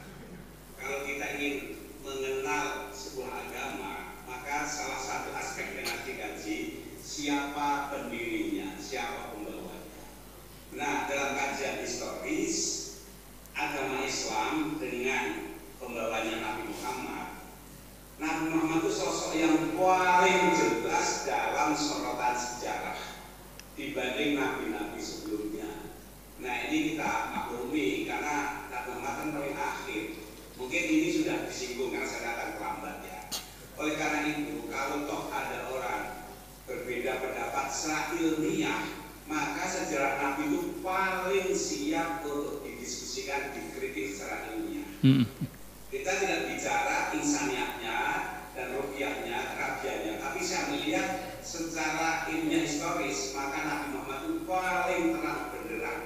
Kalau kita ingin mengenal sebuah agama, maka salah satu aspek yang harus dikaji siapa pendirinya, siapa pembawanya. Nah, dalam kajian historis agama Islam dengan pembawanya Nabi Muhammad. Nabi Muhammad itu sosok yang paling jelas dalam sorotan sejarah dibanding nabi-nabi sebelumnya. Nah, ini kita maklumi karena Nabi Muhammad kan paling akhir. Mungkin ini sudah disinggung karena saya datang terlambat ya. Oleh karena itu, kalau toh ada orang berbeda pendapat secara ilmiah, maka sejarah Nabi itu paling siap untuk didiskusikan, dikritik secara ilmiah. Kita tidak bicara insaniahnya dan rupiahnya, kerabiannya, tapi saya melihat secara ilmiah historis, maka Nabi Muhammad itu paling terang benderang.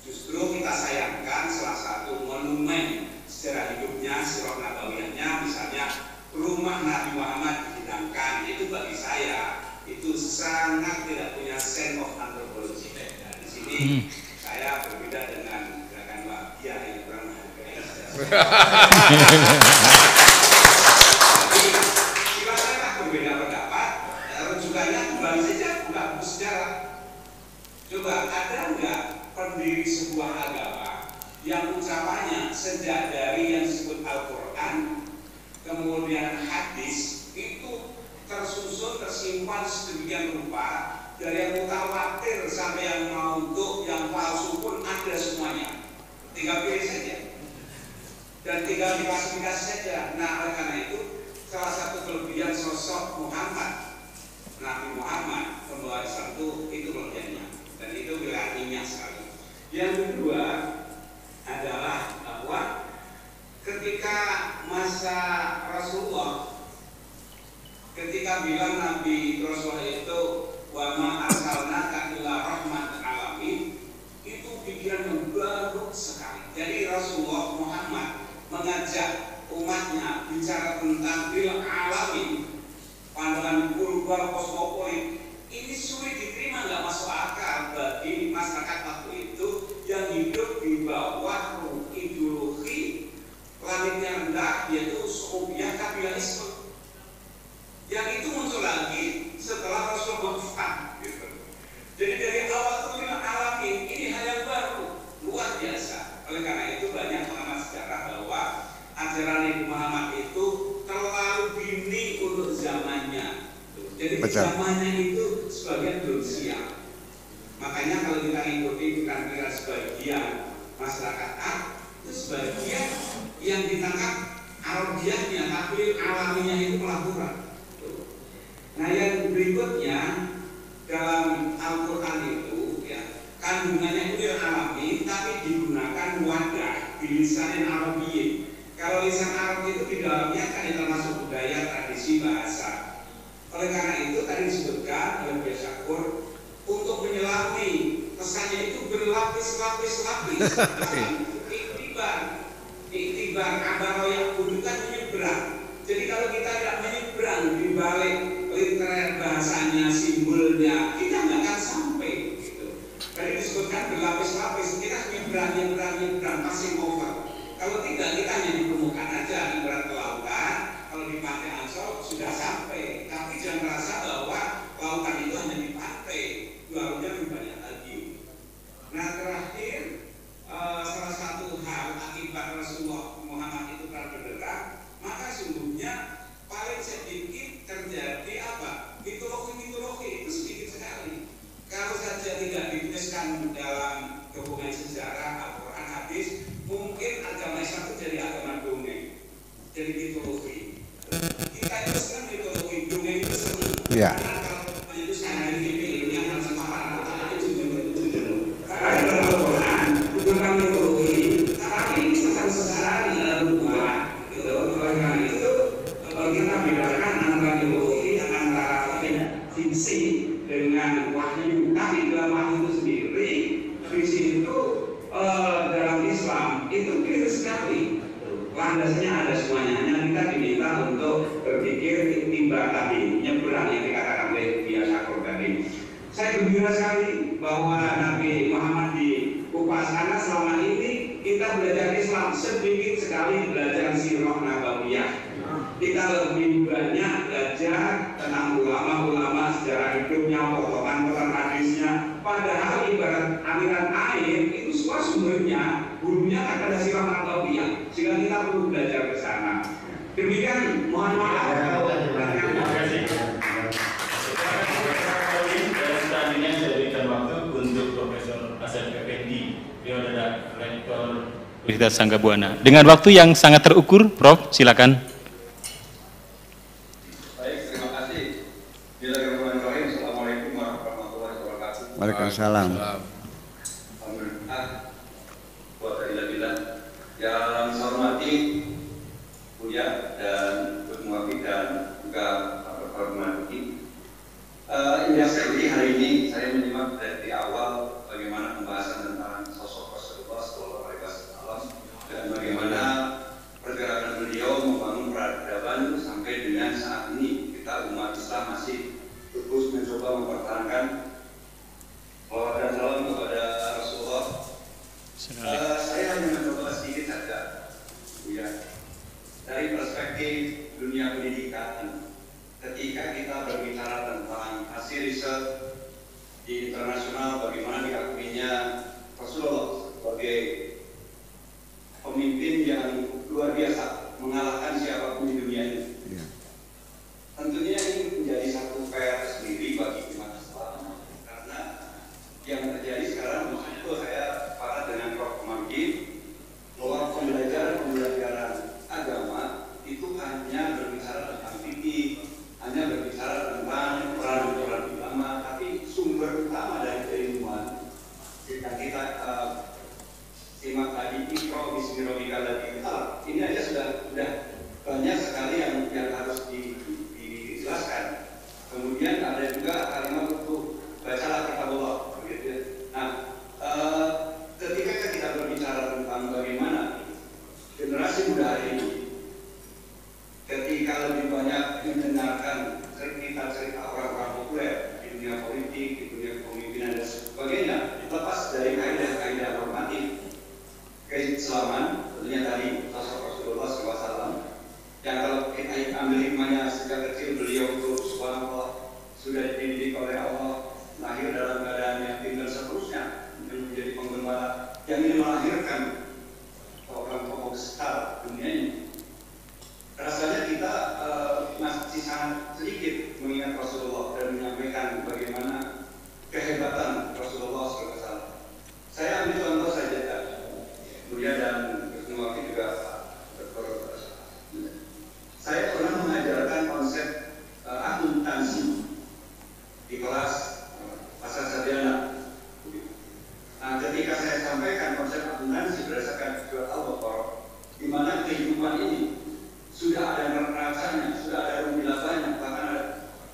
Justru kita sayangkan salah satu monumen sejarah hidupnya, sirah nabawiyahnya, misalnya rumah Nabi Muhammad dihidangkan, itu bagi saya itu sangat tidak punya sense of anthropology. Nah, di sini saya berbeda dengan gerakan Wahabiyah yang kurang menghargai sejarah. Tapi jika saya berbeda pendapat, rujukannya kembali saja buka buku sejarah. Coba ada nggak pendiri sebuah agama yang ucapannya sejak dari yang disebut Al-Quran, kemudian hadis itu tersusun, tersimpan sedemikian rupa, dari yang mutawatir sampai yang maudhu, yang palsu pun ada semuanya. Tinggal pilih saja dan tinggal diklasifikasi saja. Nah, oleh karena itu salah satu kelebihan sosok Muhammad, Nabi Muhammad pembawa Islam itu kelebihannya, dan itu pilihan ilmiah sekali. Yang kedua adalah bahwa ketika masa Rasulullah, ketika bilang Nabi Rasulullah itu wa ma arsalnaka illa rahmatan alamin, itu pikiran yang baru sekali. Jadi Rasulullah Muhammad mengajak umatnya bicara tentang bil alamin, pandangan global kosmopolit. Ini sulit diterima, nggak masuk akal bagi masyarakat waktu itu yang hidup di bawah ideologi langitnya rendah, yaitu Sophia Kabilaisme. Yang itu muncul lagi setelah Rasulullah wafat. Gitu. Jadi dari awal itu kita alami ini hal yang baru, luar biasa. Oleh karena itu banyak pengamat sejarah bahwa ajaran Nabi Muhammad itu terlalu dini untuk zamannya. Jadi zamannya itu sebagian belum siap. Makanya kalau kita ikuti kira-kira sebagian masyarakat itu sebagian yang ditangkap Arabiahnya, tapi alaminya itu pelaburan. Nah yang berikutnya dalam Al-Quran itu ya kandungannya itu yang alami, tapi digunakan wadah di lisan Arabiyyin. Kalau lisan Arab itu di dalamnya kan termasuk budaya, tradisi, bahasa. Oleh karena itu tadi disebutkan oleh Buya Syakur untuk menyelami pesannya itu berlapis-lapis. Iktibar abaroyak bukan menyeberang. Jadi kalau kita tidak menyeberang di balik literer bahasanya, simbolnya, kita nggak akan sampai. Gitu. Tadi disebutkan berlapis-lapis, kita nyebrang, passing over. Kalau tidak, kita hanya di permukaan aja, ibarat kelautan. Kalau di pantai Ancol sudah sampai, tapi jangan merasa bahwa lautan itu hanya di pantai, lautnya lebih banyak lagi. Nah terakhir, salah satu hal akibat Rasulullah Muhammad itu telah bergerak, maka sungguhnya paling sedikit terjadi apa? Mitologi itu sedikit sekali. Kalau saja tidak dituliskan dalam dokumen sejarah, Al-Quran, hadis, mungkin agama Islam itu jadi agama dongeng, jadi mitologi. Kita itu senang mitologi, dongeng itu senang. Ya. Karena kalau menyebutkan hari ini yang harus semangat, karena dalam Al-Quran bukan mitologi, tapi ini tentang sejarah di dalam Al-Quran. Oleh karena itu kita bedakan antara mitologi antara fiksi dengan wahyu. Tapi dalam wahyu itu sendiri, fiksi itu dalam Islam itu clear sekali. Landasnya ada semuanya. Hanya kita diminta untuk berpikir tiba tadi, nyebrang yang dikatakan oleh Buya Syakur tadi. Saya gembira sekali bahwa Nabi Muhammad dikupas karena selama ini kita belajar Islam sedikit sekali belajar sirah nabawiyah. Kita lebih banyak belajar tentang ulama-ulama, sejarah hidupnya, potongan-potongan hadisnya. Padahal ibarat aliran air itu semua sumbernya, hulunya ada sirah nabawiyah. Sehingga kita perlu belajar ke sana. Demikian, mohon maaf kalau terima kasih. Selanjutnya saya berikan waktu untuk Profesor Hasan Effendi, beliau adalah Rektor Universitas Sangga Buana. Dengan waktu yang sangat terukur, Prof, silakan. Baik, terima kasih. Bismillahirrahmanirrahim. Assalamualaikum warahmatullahi wabarakatuh. Waalaikumsalam. Alhamdulillah. Walhamdulillah. Yang saya hormati Buya dan Gus Muwafiq dan juga Pak Hormati. Yang saya beri hari ini, saya menyimak dari awal bagaimana pembahasan tentang sosok Rasulullah SAW dan bagaimana pergerakan beliau membangun peradaban sampai dengan saat ini kita umat Islam masih terus mencoba mempertahankan salawat dan salam kepada Rasulullah. Saya hanya mencoba sedikit saja, ya, dari perspektif dunia pendidikan. Ketika kita berbicara tentang hasil riset di internasional, bagaimana diakuinya Rasulullah sebagai pemimpin yang luar biasa, mengalahkan siapapun di dunia ini. Ya. Tentunya ini menjadi satu PR sendiri bagi umat Islam, karena yang terjadi sekarang itu saya sepakat dengan Prof. Margi bahwa pembelajaran agama itu hanya berbicara tentang fikih, hanya berbicara tentang peran ulama, tapi sumber utama dari keilmuan jika kita simak tadi Iqra bismi rabbikal ladzi khalaq, ini aja sudah banyak sekali yang harus dijelaskan. Kemudian ada juga kalimat untuk bacalah kitabullah, begitu. Nah, ketika kita berbicara tentang bagaimana generasi muda hari ini, ketika lebih banyak mendengarkan cerita-cerita orang-orang populer di dunia politik, di dunia kepemimpinan dan sebagainya, lepas dari kaidah-kaidah normatif keislaman, tentunya tadi sosok Rasulullah SAW, sudah dididik oleh Allah, lahir dalam keadaan yatim dan seterusnya, menjadi penggembala yang ingin melahirkan tokoh-tokoh besar dunia ini. Rasanya kita masih sangat sedikit mengingat Rasulullah dan menyampaikan bagaimana kehebatan Rasulullah SAW. Saya ambil contoh saja, Buya dan semua juga Dr. Saya pernah mengajarkan konsep akuntansi di kelas Pasar Sarjana. Nah, ketika saya sampaikan konsep akuntansi berdasarkan surat Al-Baqarah, di mana kehidupan ini sudah ada neracanya, sudah ada rugi labanya, bahkan ada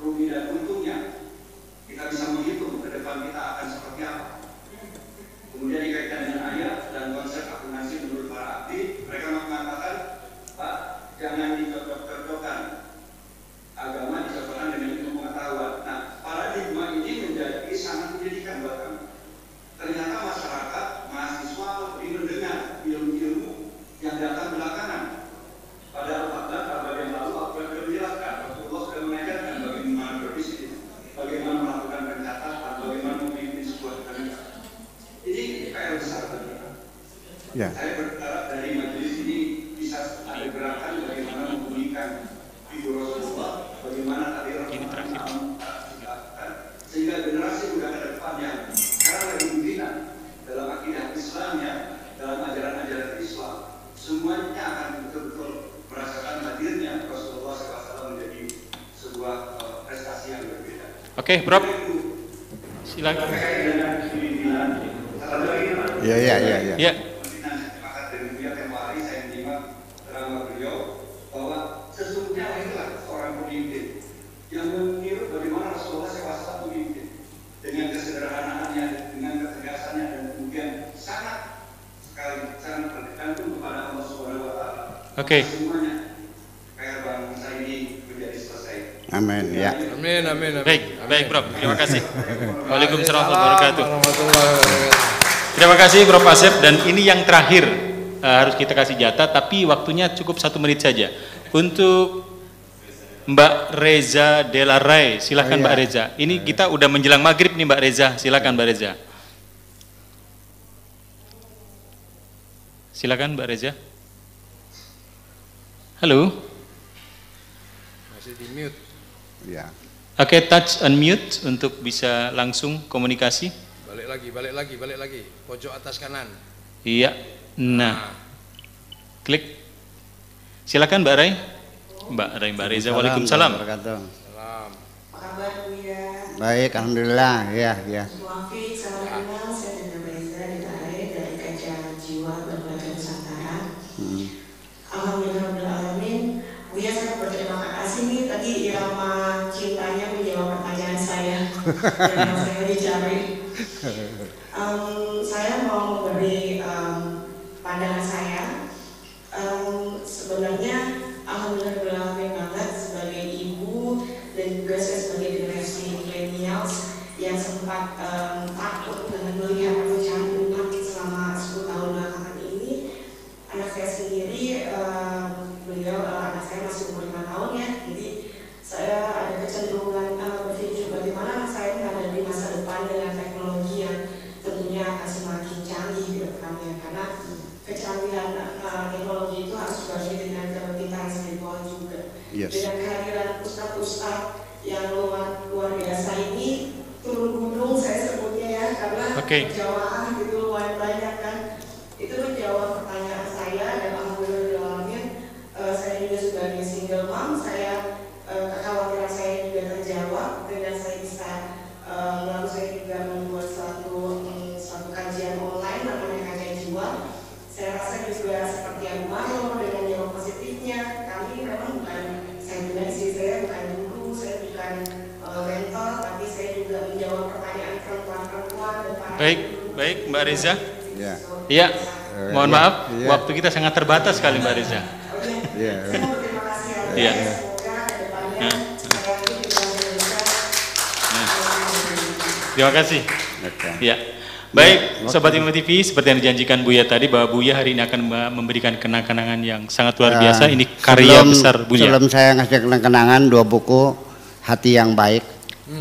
rugi dan untungnya. Kita bisa menghitung ke depan kita akan seperti apa. Kemudian dikaitkan dengan ayat dan konsep akuntansi menurut para ahli, mereka mengatakan, Pak, jangan dicocok-cocokkan agama dicocokkan dengan ilmu pengetahuan. Nah, paradigma ini menjadi sangat menjadikan buat kami. Ternyata masyarakat, mahasiswa lebih mendengar ilmu-ilmu yang datang belakangan. Pada 14 abad yang lalu, aku sudah menjelaskan, Rasulullah sudah mengajarkan bagaimana berbisnis, bagaimana melakukan pencatatan, bagaimana memimpin sebuah negara. Ini PR besar bagi kita. Ya. Saya berharap dari majelis ini bisa ada gerakan bagaimana memulihkan figur Rasulullah, bagaimana tadi sehingga generasi muda ke depan yang sekarang lagi membina dalam akidah Islamnya, dalam ajaran-ajaran Islam, semuanya akan betul-betul merasakan hadirnya Rasulullah SAW menjadi sebuah prestasi yang berbeda. Oke, Prof. Silakan. Iya. Ya. Sesungguhnya inilah seorang pemimpin yang meniru bagaimana Rasulullah SAW memimpin dengan kesederhanaannya, dengan ketegasannya, dan kemudian sangat sekali sangat bergantung kepada Allah Subhanahu Wa Taala. Oke. Semuanya kayak bangsa ini menjadi selesai. Amin. Ya. Amin. Baik, Prof. Terima kasih. Waalaikumsalam warahmatullahi wabarakatuh. Terima kasih, Prof. Asep. Dan ini yang terakhir, harus kita kasih jatah, tapi waktunya cukup 1 menit saja. Untuk Mbak Reza Delaray, silakan Mbak Reza. Ini kita udah menjelang maghrib nih Mbak Reza, silakan Mbak Reza. Silakan Mbak Reza. Halo. Masih di mute. Ya. Oke, touch unmute untuk bisa langsung komunikasi. Balik lagi. Pojok atas kanan. Iya. Nah. Klik. Silakan Mbak Rai. Mbak Reza. Waalaikumsalam. Salam. Salam. Apa kabar Buya? Baik, alhamdulillah. Ya. Muafiq, salam kenal. Saya Dina Reza dari Kajian Jiwa Berbagai Nusantara. Alhamdulillahirrahmanirrahim. Buya, saya berterima kasih nih tadi irama cintanya menjawab pertanyaan saya yang saya dicari. Saya mau memberi pandangan saya. Sebenarnya alhamdulillah banget sebagai ibu dan juga saya sebagai generasi millennials yang sempat takut dengan melihat kecanduan selama 10 tahun belakangan ini. Anak saya sendiri, anak saya masih umur 5 tahun ya, jadi saya ada kecenderungan berpikir bagaimana anak saya menghadapi masa depan dengan teknologi yang tentunya akan semakin canggih ke depannya, karena kecanggihan teknologi itu harus dibagi dengan kepintaran spiritual juga. Yes. Dengan kehadiran ustadz-ustadz yang luar biasa ini, turun gunung saya sebutnya ya, karena berjamaah gitu lumayan banyak kan. Itu menjawab pertanyaan saya dan alhamdulillah saya juga sebagai single mom, saya kekhawatiran saya juga terjawab dengan saya bisa lalu saya juga membuat suatu kajian online namanya Kajian Jiwa. Saya rasa juga seperti yang Maro dengan nyawa positifnya, kami memang bukan, saya bilang sih, saya bukan guru, saya bukan mentor, tapi saya juga menjawab pertanyaan perempuan-perempuan dan para Baik Mbak Reza. Ya. Mohon maaf, waktu kita sangat terbatas sekali Mbak Reza. Saya mau berterima kasih ya. Semoga kedepannya saya juga bisa. Terima kasih. Ya. Baik, Sobat Ilmu TV, seperti yang dijanjikan Buya tadi bahwa Buya hari ini akan memberikan kenang-kenangan yang sangat luar biasa. Ini karya besar Buya. Sebelum saya ngasih kenang-kenangan 2 buku Hati yang Baik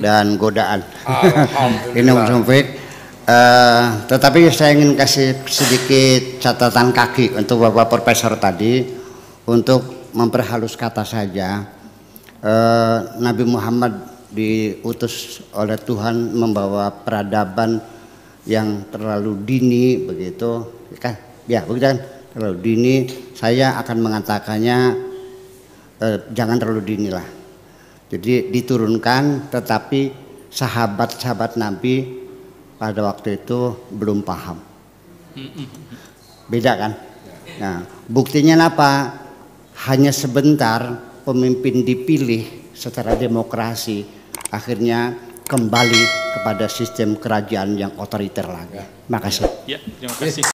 dan godaan. Alhamdulillah. Tetapi saya ingin kasih sedikit catatan kaki untuk Bapak Profesor tadi untuk memperhalus kata saja. Nabi Muhammad diutus oleh Tuhan membawa peradaban yang terlalu dini begitu kan? Ya, begitu kan? Terlalu dini. Saya akan mengatakannya jangan terlalu dini lah. Jadi diturunkan, tetapi sahabat-sahabat Nabi pada waktu itu belum paham. Beda kan? Nah, buktinya apa? Hanya sebentar pemimpin dipilih secara demokrasi, akhirnya kembali kepada sistem kerajaan yang otoriter lagi. Makasih. Ya, terima kasih.